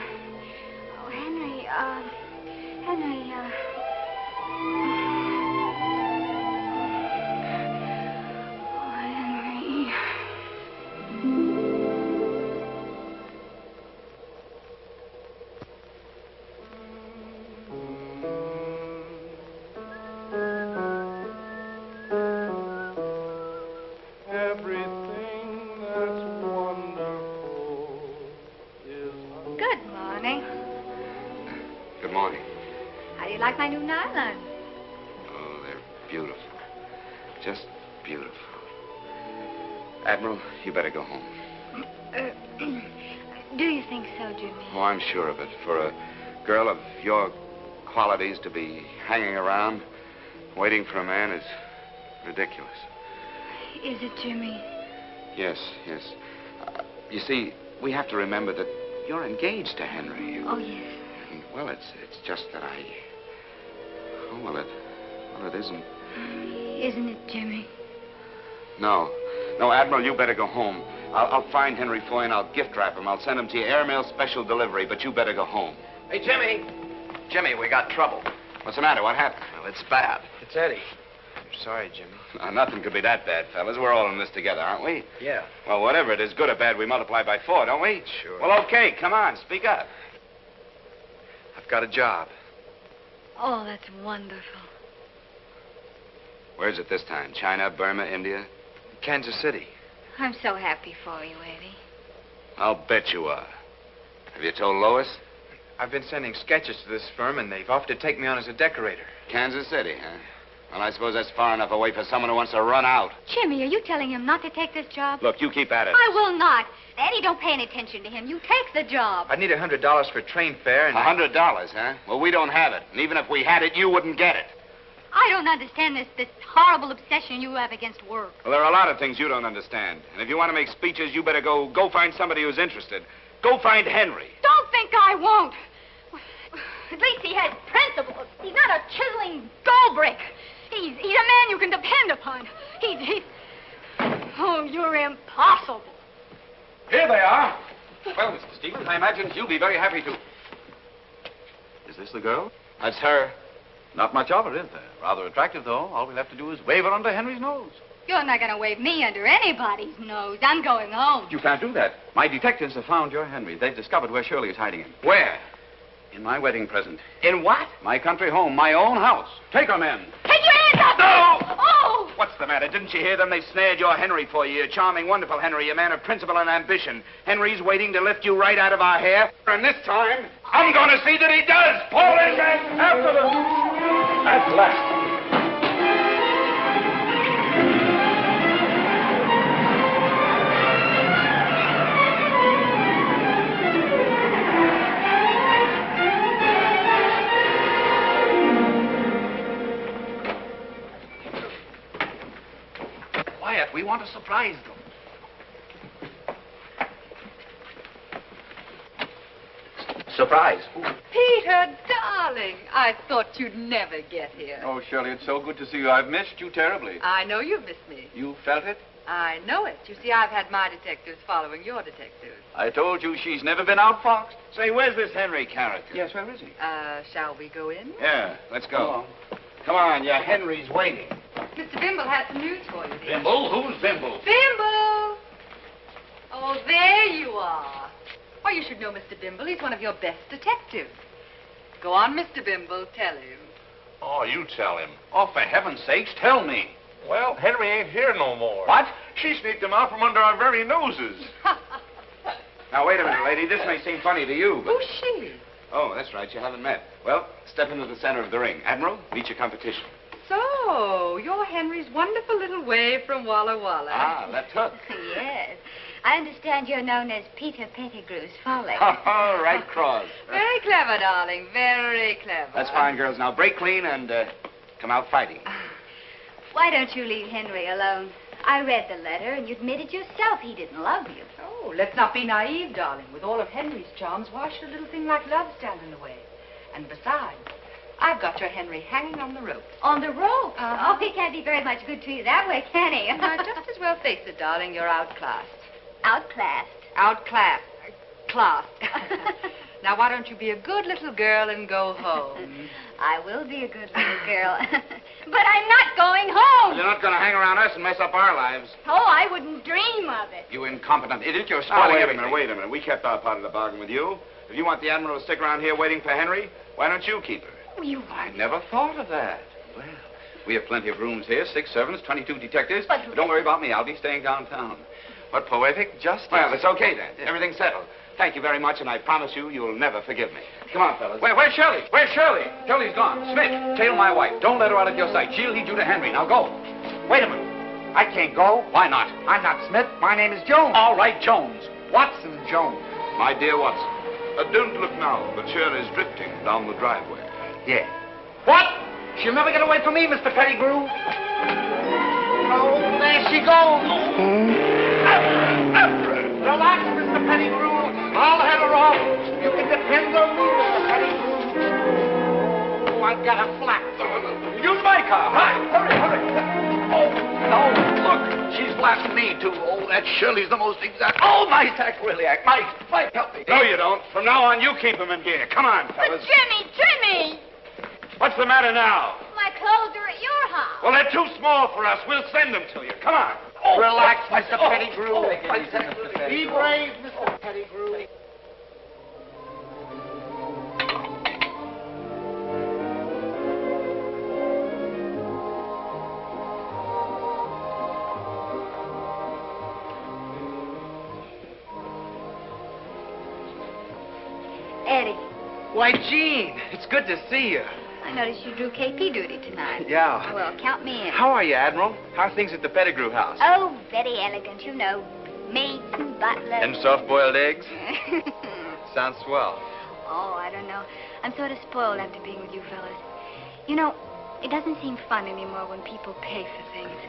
oh, Henry, like my new nylon. Oh, they're beautiful. Just beautiful. Admiral, you better go home. Do you think so, Jimmy? Oh, I'm sure of it. For a girl of your qualities to be hanging around, waiting for a man is ridiculous. Is it, Jimmy? Yes. You see, we have to remember that you're engaged to Henry. Oh, yes. And, well, it's just that I... Oh, well, it isn't. Isn't it, Jimmy? No, Admiral, you better go home. I'll find Henry Foy and I'll gift wrap him. I'll send him to you airmail special delivery, but you better go home. Hey, Jimmy. Jimmy, we got trouble. What's the matter? What happened? Well, it's bad. It's Eddie. I'm sorry, Jimmy. Nothing could be that bad, fellas. We're all in this together, aren't we? Yeah. Well, whatever it is, good or bad, we multiply by 4, don't we? Sure. Well, okay, come on, speak up. I've got a job. Oh, that's wonderful. Where's it this time? China, Burma, India? Kansas City. I'm so happy for you, Eddie. I'll bet you are. Have you told Lois? I've been sending sketches to this firm, and they've offered to take me on as a decorator. Kansas City, huh? Well, I suppose that's far enough away for someone who wants to run out. Jimmy, are you telling him not to take this job? Look, you keep at it. I will not. Eddie, don't pay any attention to him. You take the job. I'd need $100 for train fare and... $100, huh? Well, we don't have it. And even if we had it, you wouldn't get it. I don't understand this horrible obsession you have against work. Well, there are a lot of things you don't understand. And if you want to make speeches, you better go find somebody who's interested. Go find Henry. Don't think I won't. At least he has principles. He's not a chiseling gold brick. He's a man you can depend upon. He's... Oh, you're impossible. Here they are. Well, Mr. Stevens, I imagine you'll be very happy to... Is this the girl? That's her. Not much of her, is there? Rather attractive, though. All we'll have to do is wave her under Henry's nose. You're not going to wave me under anybody's nose. I'm going home. You can't do that. My detectives have found your Henry. They've discovered where Shirley is hiding him. Where? In my wedding present. In what? My country home, my own house. Take her, men. Take your hands up! No! Oh! What's the matter? Didn't you hear them? They snared your Henry for you. Your charming, wonderful Henry, a man of principle and ambition. Henry's waiting to lift you right out of our hair. And this time, I'm going to see that he does. Polish and after them. At last. We want to surprise them. Surprise. Peter, darling, I thought you'd never get here. Oh, Shirley, it's so good to see you. I've missed you terribly. I know you've missed me. You felt it? I know it. You see, I've had my detectives following your detectives. I told you she's never been outfoxed. Say, where's this Henry character? Yes, where is he? Shall we go in? Yeah, let's go. Come on, your Henry's waiting. Mr. Bimble has some news for you, dear. Bimble? Who's Bimble? Bimble! Oh, there you are. Why, you should know Mr. Bimble. He's one of your best detectives. Go on, Mr. Bimble. Tell him. Oh, you tell him. Oh, for heaven's sakes, tell me. Well, Henry ain't here no more. What? She sneaked him out from under our very noses. Now, wait a minute, lady. This may seem funny to you, but... Who's she? Oh, that's right. You haven't met. Well, step into the center of the ring. Admiral, meet your competition. So, you're Henry's wonderful little wave from Walla Walla. Ah, left hook. Yes. I understand you're known as Peter Pettigrew's Folly. Oh, right cross. Very clever, darling. Very clever. That's fine, girls. Now, break clean and come out fighting. Why don't you leave Henry alone? I read the letter, and you admitted yourself he didn't love you. Oh, let's not be naive, darling. With all of Henry's charms, why should a little thing like love stand in the way? And besides, I've got your Henry hanging on the rope. On the rope? Oh, he can't be very much good to you that way, can he? Just as well face it, darling. You're outclassed. Outclassed? Outclassed. Classed. Now, why don't you be a good little girl and go home? I will be a good little girl. But I'm not going home. You're not going to hang around us and mess up our lives. Oh, I wouldn't dream of it. You incompetent idiot. You're Oh, spoiling wait a everything. minute, wait a minute. We kept our part of the bargain with you. If you want the Admiral to stick around here waiting for Henry, why don't you keep her? I never thought of that. Well, we have plenty of rooms here. 6 servants, 22 detectives. But don't worry about me. I'll be staying downtown. What poetic justice. Well, it's okay then. Everything's settled. Thank you very much, and I promise you, you'll never forgive me. Come on, fellas. Where's Shirley? Where's Shirley? Shirley's gone. Smith, tail my wife. Don't let her out of your sight. She'll lead you to Henry. Now go. Wait a minute. I can't go. Why not? I'm not Smith. My name is Jones. All right, Jones. Watson Jones. My dear Watson, don't look now, but Shirley's drifting down the driveway. Yeah. What? She'll never get away from me, Mr. Pettigrew. Oh, there she goes. Relax, Mr. Pettigrew. I'll head her off. You can depend on me, Mr. Pettigrew. Oh, I've got a flat. Use my car. Right. Hurry, hurry. Oh, no. Look, she's blasting me, too. Oh, that Shirley's the most exact. Oh, my sacroiliac. Mike, help me. No, you don't. From now on, you keep him in gear. Come on, fellas. But Jimmy! What's the matter now? My clothes are at your house. Well, they're too small for us. We'll send them to you. Come on. Oh, relax, Mr. Pettigrew. Oh, Be brave, Mr. Pettigrew. Eddie, Why, Jean, it's good to see you. I noticed you drew KP duty tonight. Yeah. Well, count me in. How are you, Admiral? How are things at the Pettigrew house? Oh, very elegant, you know. Maids and butlers. And soft-boiled eggs? Sounds swell. Oh, I don't know. I'm sort of spoiled after being with you fellas. You know, It doesn't seem fun anymore when people pay for things.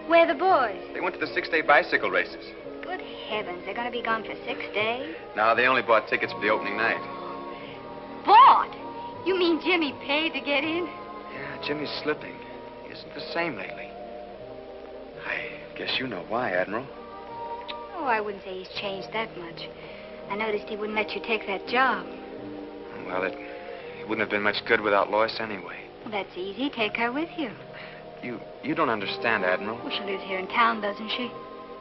Where are the boys? They went to the 6-day bicycle races. Good heavens, they're going to be gone for 6 days? No, they only bought tickets for the opening night. Bought? You mean Jimmy paid to get in? Yeah, Jimmy's slipping. He isn't the same lately. I guess you know why, Admiral. Oh, I wouldn't say he's changed that much. I noticed he wouldn't let you take that job. Well, it wouldn't have been much good without Lois anyway. Well, that's easy. Take her with you. You don't understand, Admiral. Well, she lives here in town, doesn't she?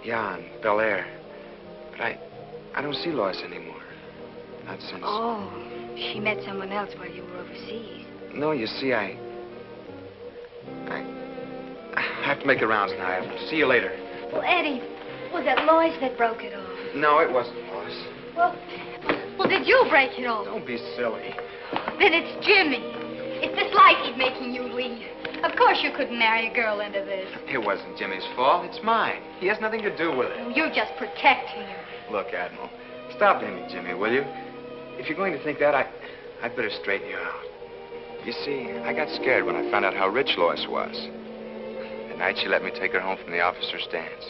Yeah, in Bel Air. But I don't see Lois anymore. Not since... Oh, she met someone else while you were overseas. No, you see, I have to make the rounds now. I'll see you later. Well, Eddie, was it Lois that broke it off? No, it wasn't Lois. Well, did you break it off? Don't be silly. Then it's Jimmy. It's this life he's making you lead. Of course you couldn't marry a girl into this. It wasn't Jimmy's fault. It's mine. He has nothing to do with it. You're just protecting him. Look, Admiral, stop blaming Jimmy, will you? If you're going to think that, I'd better straighten you out. You see, I got scared when I found out how rich Lois was. The night she let me take her home from the officer's dance.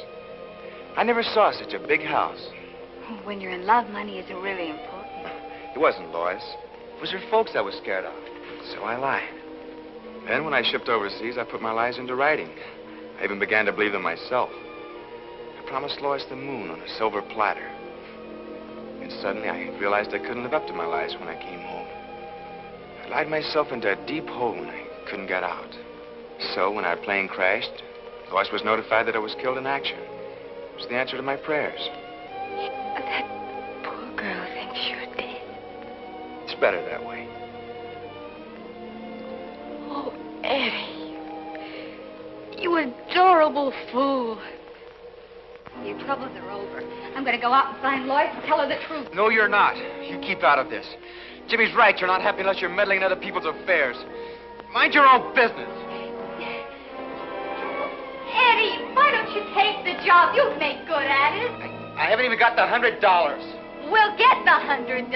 I never saw such a big house. When you're in love, money isn't really important. It wasn't Lois. It was her folks I was scared of. So I lied. Then, when I shipped overseas, I put my lies into writing. I even began to believe them myself. I promised Lois the moon on a silver platter. And suddenly, I realized I couldn't live up to my lies when I came home. I lied myself into a deep hole when I couldn't get out. So, when our plane crashed, Lois was notified that I was killed in action. It was the answer to my prayers. But that poor girl thinks you're dead. It's better that way. Oh, Eddie. You adorable fool. Your troubles are over. I'm going to go out and find Lois and tell her the truth. No, you're not. You keep out of this. Jimmy's right. You're not happy unless you're meddling in other people's affairs. Mind your own business. Eddie, why don't you take the job? You'd make good at it. I haven't even got the $100. We'll get the $100.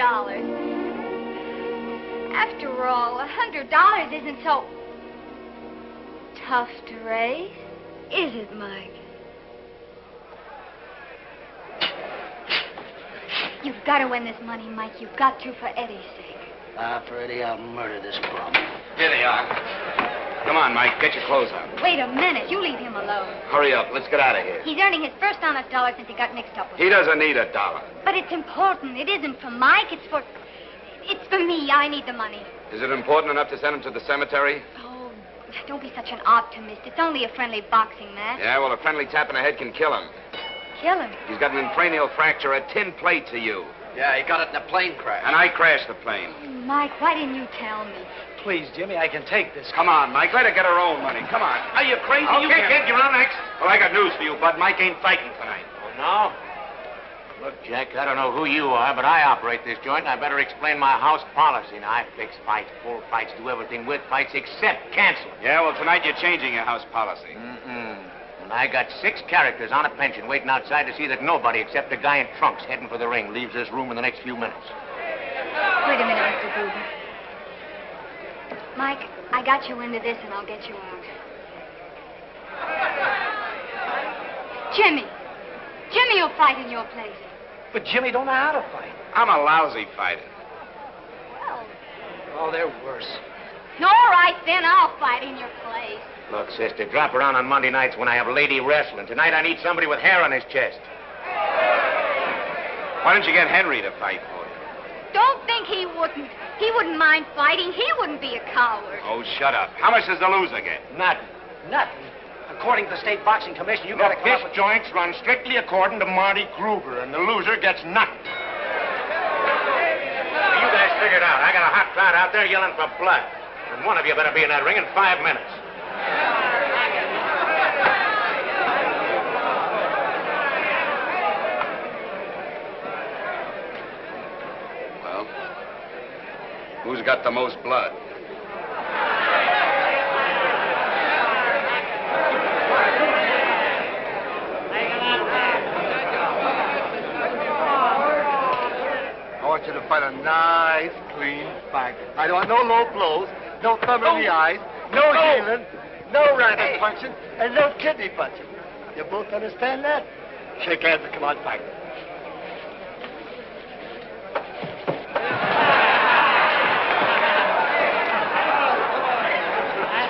After all, $100 isn't so tough to raise, is it, Mike? You've got to win this money, Mike. You've got to for Eddie's sake. For Eddie, I'll murder this bum. Here they are. Come on, Mike. Get your clothes on. Wait a minute. You leave him alone. Hurry up. Let's get out of here. He's earning his first honest dollar since he got mixed up with He her. doesn't need $1. But it's important. It isn't for Mike. It's for me. I need the money. Is it important enough to send him to the cemetery? Oh, don't be such an optimist. It's only a friendly boxing match. Yeah, well, a friendly tap in the head can kill him. Kill him. He's got an cranial fracture, a tin plate to you. Yeah, he got it in a plane crash. And I crashed the plane. Mike, why didn't you tell me? Please, Jimmy, I can take this. Come on, Mike. Let her get her own money. Come on. Are you crazy? Okay, kid, you're on next. Well, I got news for you, Bud. Mike ain't fighting tonight. Oh, no? Look, Jack, I don't know who you are, but I operate this joint, and I better explain my house policy. Now, I fix fights, pull fights, do everything with fights except cancel. Yeah, well, tonight you're changing your house policy. And I got 6 characters on a pension waiting outside to see that nobody except the guy in trunks heading for the ring leaves this room in the next few minutes. Wait a minute, Mr. Goober. Mike, I got you into this, and I'll get you out. Jimmy. Jimmy will fight in your place. But Jimmy don't know how to fight. I'm a lousy fighter. Well, Oh, they're worse. all right, then. I'll fight in your place. Look, sister, drop around on Monday nights when I have lady wrestling. Tonight I need somebody with hair on his chest. Why don't you get Henry to fight for you? Don't think he wouldn't. He wouldn't mind fighting. He wouldn't be a coward. Oh, shut up. How much does the loser get? Nothing. Nothing. According to the State Boxing Commission, you gotta Look, come this up with... joint's run strictly according to Marty Gruber, and the loser gets nothing. You guys figure it out. I got a hot crowd out there yelling for blood. And one of you better be in that ring in 5 minutes. Well, who's got the most blood? I want you to fight a nice, clean fight. I don't want no low blows. no thumb in the eyes, no healing, no rabbit punching, and no kidney punching. You both understand that? Shake hands and come on back.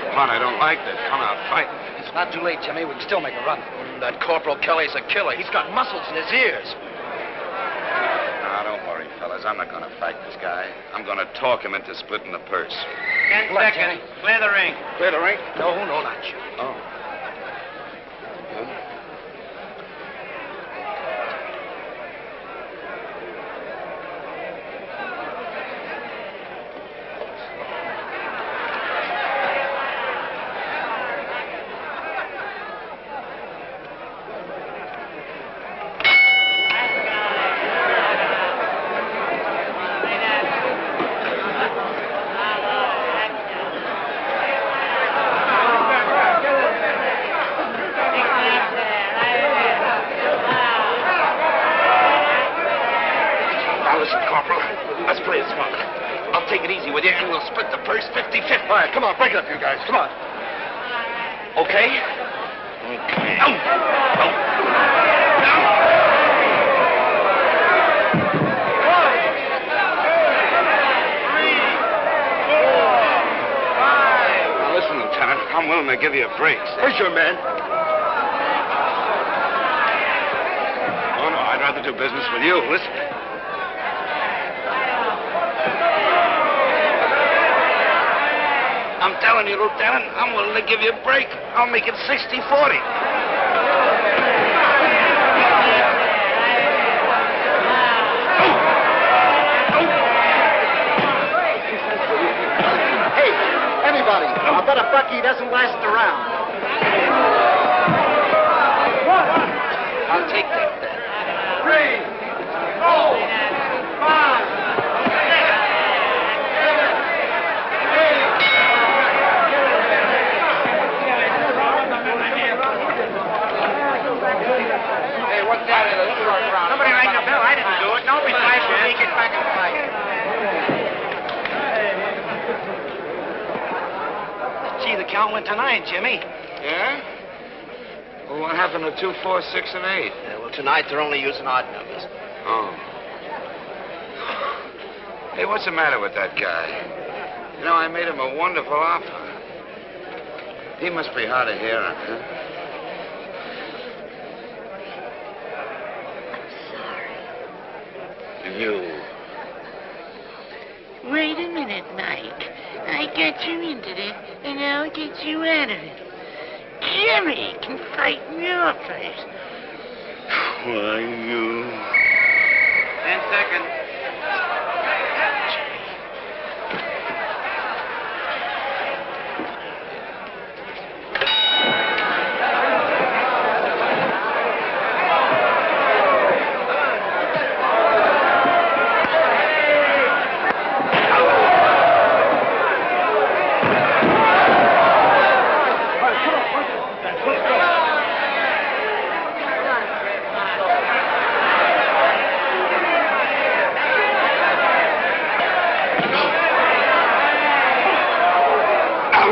Come on, I don't like this. Come out, fight. It's not too late, Jimmy. We can still make a run. That Corporal Kelly's a killer. He's got muscles in his ears. Now, don't worry, fellas. I'm not going to fight this guy. I'm going to talk him into splitting the purse. 10 seconds. Clear the ring. Clear the ring? No, not you. Oh. All right, come on, break it up, you guys. Come on. Okay? Okay. No. Now, listen, Lieutenant, I'm willing to give you a break. Where's your man? Oh, no, I'd rather do business with you. Listen. I'm telling you, Lieutenant, I'm willing to give you a break. I'll make it 60-40. Hey, anybody, I bet a Bucky doesn't last around. I'll take that then. 3, 4, 5, 6. What's that in the short round? Somebody rang the bell. I didn't do it. Don't be flash when we get back and fight. Gee, the count went to 9, Jimmy. Yeah? Well, what happened to 2, 4, 6, and 8? Yeah, well, tonight they're only using odd numbers. Oh. Hey, what's the matter with that guy? You know, I made him a wonderful offer. He must be hard of hearing, huh? You. Wait a minute, Mike. I got you into this, and I'll get you out of it. Jimmy can fight in your place. Why, you... 10 seconds.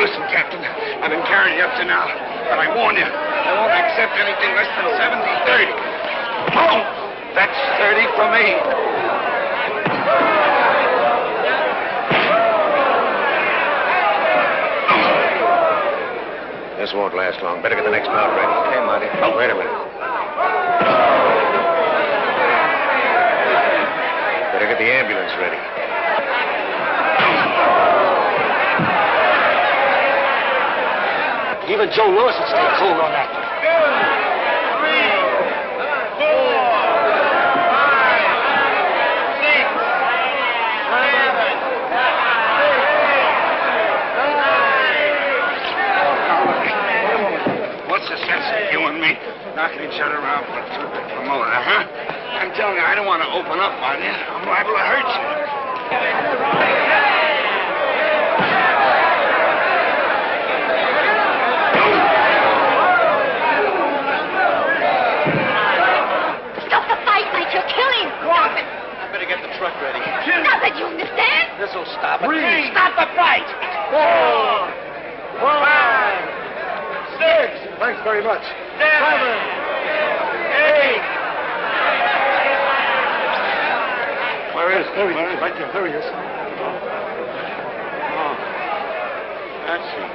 Listen, Captain, I've been carrying you up to now, but I warn you, I won't accept anything less than 70-30. Oh, that's 30 for me. This won't last long. Better get the next mount ready. Hey, Marty. Oh, wait a minute. Better get the ambulance ready. Even Joe Lewis would stay cool on that. 2, 3, 4, 5, 6, 7, 8, 9. What's the sense of you and me knocking each other around for a two-bit promoter, huh? I'm telling you, I don't want to open up on you. I'm liable to hurt you. Get the truck ready. Stop it, you understand? This'll stop it. Three. Stop the fight! 4, Thanks very much. 7, 8. Where is? There he is. Right there. There he is. Oh. That's it.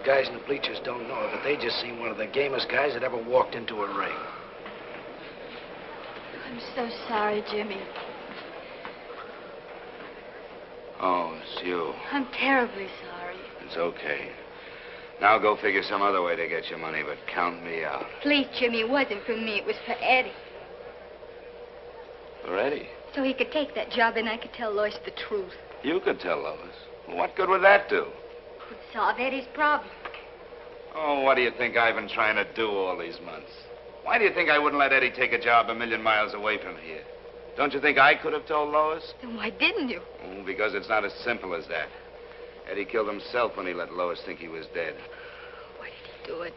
Guys in the bleachers don't know it, but they just seen one of the gamest guys that ever walked into a ring. I'm so sorry, Jimmy. Oh, it's you. I'm terribly sorry. It's okay. Now go figure some other way to get your money, but count me out. Please, Jimmy, it wasn't for me. It was for Eddie. For Eddie? So he could take that job and I could tell Lois the truth. You could tell Lois. Well, what good would that do? It would solve Eddie's problem. Oh, what do you think I've been trying to do all these months? Why do you think I wouldn't let Eddie take a job a million miles away from here? Don't you think I could have told Lois? Then why didn't you? Oh, because it's not as simple as that. Eddie killed himself when he let Lois think he was dead. Why did he do it?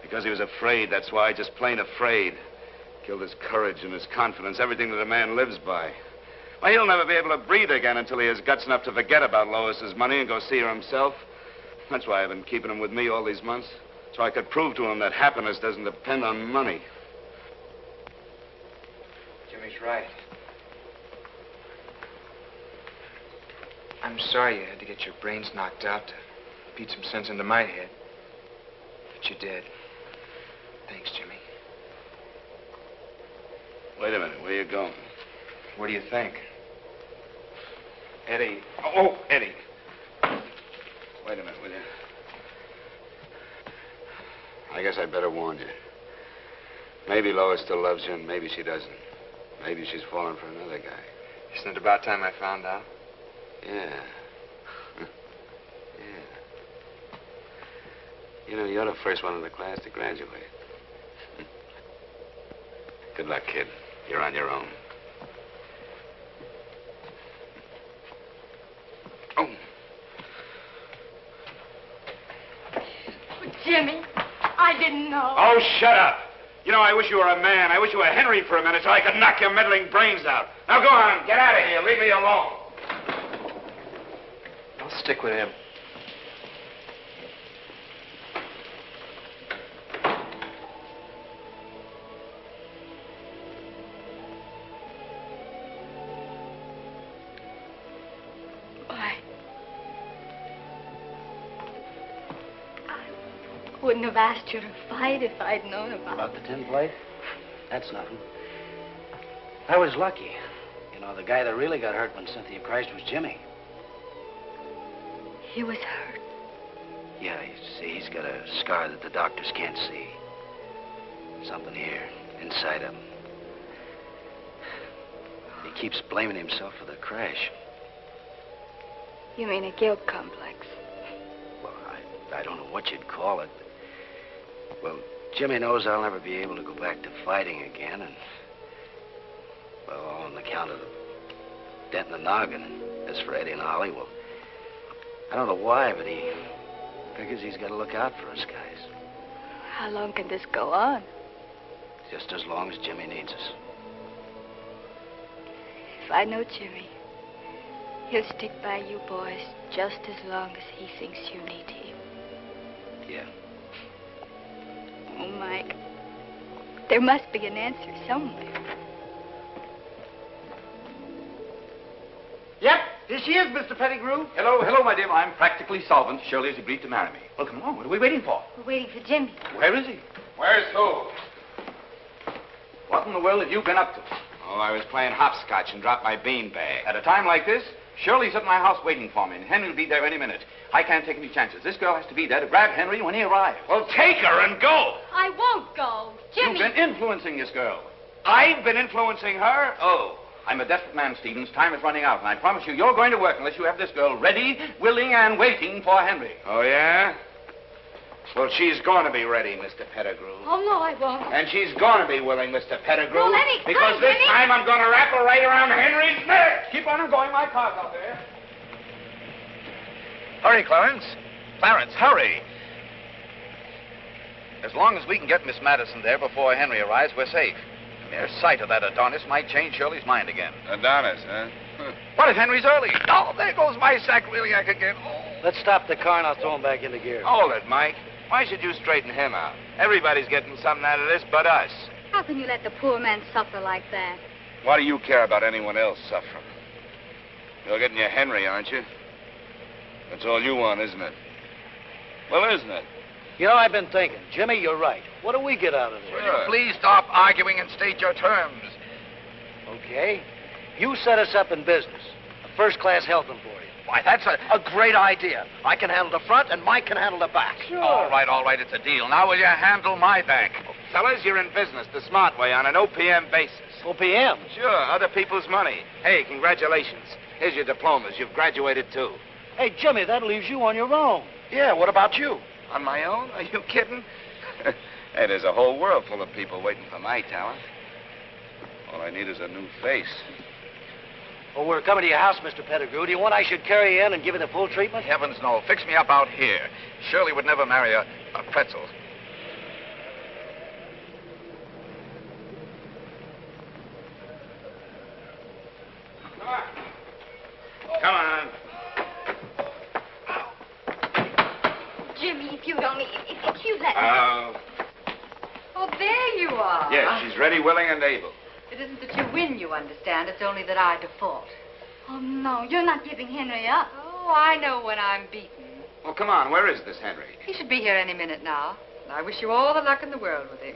Because he was afraid, that's why, just plain afraid. Killed his courage and his confidence, everything that a man lives by. Why, he'll never be able to breathe again until he has guts enough to forget about Lois's money and go see her himself. That's why I've been keeping him with me all these months. So I could prove to him that happiness doesn't depend on money. Jimmy's right. I'm sorry you had to get your brains knocked out to beat some sense into my head. But you did. Thanks, Jimmy. Wait a minute, where are you going? What do you think? Eddie. Oh, Eddie. Wait a minute, will you? I guess I'd better warn you. Maybe Lois still loves you, and maybe she doesn't. Maybe she's fallen for another guy. Isn't it about time I found out? Yeah. Yeah. You know, you're the first one in the class to graduate. Good luck, kid. You're on your own. Oh. Jimmy, I didn't know. Oh, shut up. You know, I wish you were a man. I wish you were Henry for a minute so I could knock your meddling brains out. Now go on. Get out of here. Leave me alone. I'll stick with him. Wouldn't have asked you to fight if I'd known About the tin plate? That's nothing. I was lucky. You know, the guy that really got hurt when Cynthia crashed was Jimmy. He was hurt. Yeah, you see, he's got a scar that the doctors can't see. Something here, inside him. He keeps blaming himself for the crash. You mean a guilt complex? Well, I don't know what you'd call it. Well, Jimmy knows I'll never be able to go back to fighting again, and, well, all on account of the dent in the noggin. As for Eddie and Ollie, well, I don't know why, but he figures he's got to look out for us guys. How long can this go on? Just as long as Jimmy needs us. If I know Jimmy, he'll stick by you boys just as long as he thinks you need him. Yeah. Oh, Mike, there must be an answer somewhere. Yep, here she is, Mr. Pettigrew. Hello, my dear. I'm practically solvent. Shirley has agreed to marry me. Well, come on. What are we waiting for? We're waiting for Jimmy. Where is he? Where's who? What in the world have you been up to? Oh, I was playing hopscotch and dropped my beanbag. At a time like this, Shirley's at my house waiting for me, and Henry will be there any minute. I can't take any chances. This girl has to be there to grab Henry when he arrives. Well, take her and go. I won't go. Jimmy. You've been influencing this girl. I've been influencing her? Oh, I'm a desperate man, Stevens. Time is running out, and I promise you're going to work unless you have this girl ready, willing, and waiting for Henry. Oh, yeah? Well, she's going to be ready, Mr. Pettigrew. Oh, no, I won't. And she's going to be willing, Mr. Pettigrew. Well, let me because come, this Jimmy. time I'm going to wrap her right around Henry's neck. keep on going. My car's out there. Hurry, Clarence. Clarence, hurry. As long as we can get Miss Madison there before Henry arrives, we're safe. The mere sight of that Adonis might change Shirley's mind again. Adonis, huh? What if Henry's early? Oh, there goes my sacroiliac again. Oh. Let's stop the car and I'll throw him back into gear. Hold it, Mike. Why should you straighten him out? Everybody's getting something out of this but us. How can you let the poor man suffer like that? Why do you care about anyone else suffering? You're getting your Henry, aren't you? That's all you want, isn't it? Well, isn't it? You know, I've been thinking. Jimmy, you're right. What do we get out of this? Will you please stop arguing and state your terms? Okay. You set us up in business. A first-class health employee. Why, that's a great idea. I can handle the front and Mike can handle the back. Sure. All right, it's a deal. Now will you handle my back? Fellas, you're in business the smart way on an OPM basis. OPM? Sure, other people's money. Hey, congratulations. Here's your diplomas. You've graduated, too. Hey, Jimmy, that leaves you on your own. Yeah, what about you? On my own? Are you kidding? Hey, there's a whole world full of people waiting for my talent. All I need is a new face. Well, we're coming to your house, Mr. Pettigrew. Do you want I should carry you in and give you the full treatment? Heavens, no. Fix me up out here. Shirley would never marry a pretzel. Come on. Jimmy, if you'd only... If you'd let me... Oh, there you are. Yes, she's ready, willing, and able. It isn't that you win, you understand. It's only that I default. Oh, no, you're not giving Henry up. Oh, I know when I'm beaten. Well, come on. Where is this Henry? He should be here any minute now. I wish you all the luck in the world with him.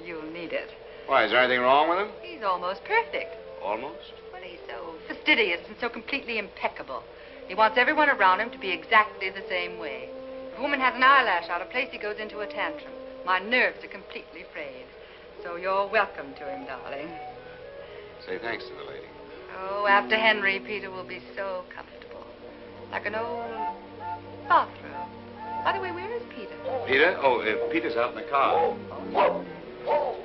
You'll need it. Why, is there anything wrong with him? He's almost perfect. Almost? Well, he's so fastidious and so completely impeccable. He wants everyone around him to be exactly the same way. If a woman has an eyelash out of place, he goes into a tantrum. My nerves are completely frayed. So you're welcome to him, darling. Say thanks to the lady. Oh, after Henry, Peter will be so comfortable. Like an old bathrobe. By the way, where is Peter? Peter? Oh, Peter's out in the car.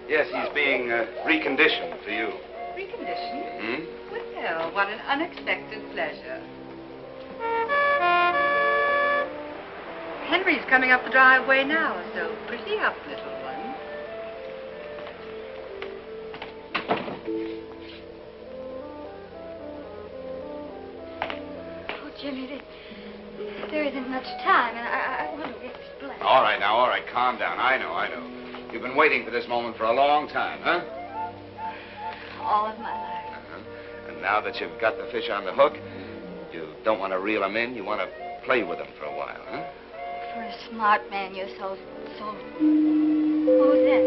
Yes, he's being reconditioned for you. Reconditioned? Hmm? Well, what an unexpected pleasure. Henry's coming up the driveway now, so pretty up, little one. Oh, Jimmy, there isn't much time, and I want to explain. All right, now, all right. Calm down. I know. You've been waiting for this moment for a long time, huh? All of my life. Uh-huh. And now that you've got the fish on the hook, you don't want to reel them in. You want to play with them for a while, huh? For a smart man, you're so... Who's that?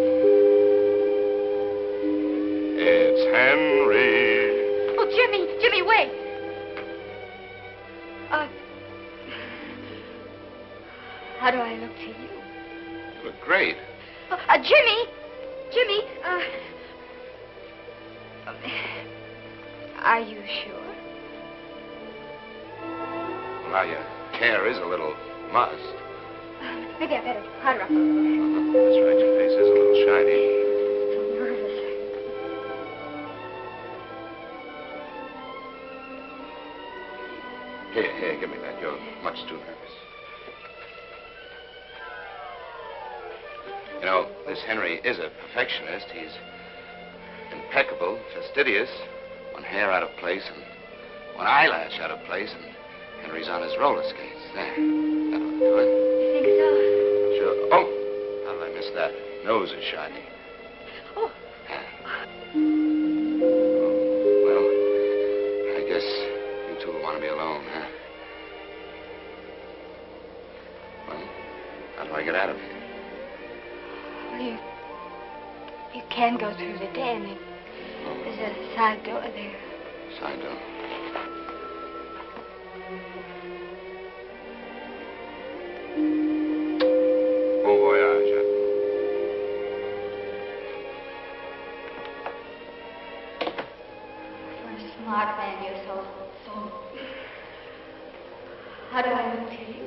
It's Henry. Oh, Jimmy, wait. How do I look to you? You look great. Jimmy, are you sure? Well, your hair is a little mussed. Maybe I better powder up a little. That's right, your face is a little shiny. So nervous. Here, give me that. You're much too nervous. You know, this Henry is a perfectionist. He's impeccable, fastidious, one hair out of place and one eyelash out of place, and Henry's on his roller skates. There. That ought to do it. You think so? Sure. Oh, how did I miss that? Nose is shiny. Oh. Well, I guess you two want to be alone, huh? Well, how do I get out of here? Well, you can go through the den. There's a side door there. Side door. Bon voyage. For a smart man, you're so... How do I look to you?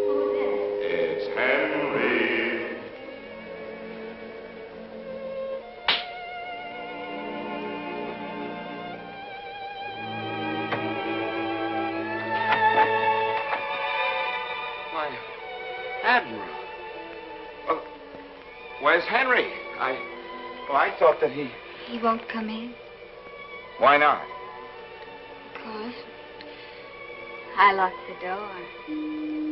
Who's this? It's Henry. Admiral. Well, where's Henry? I thought that he... He won't come in. Why not? Because I locked the door.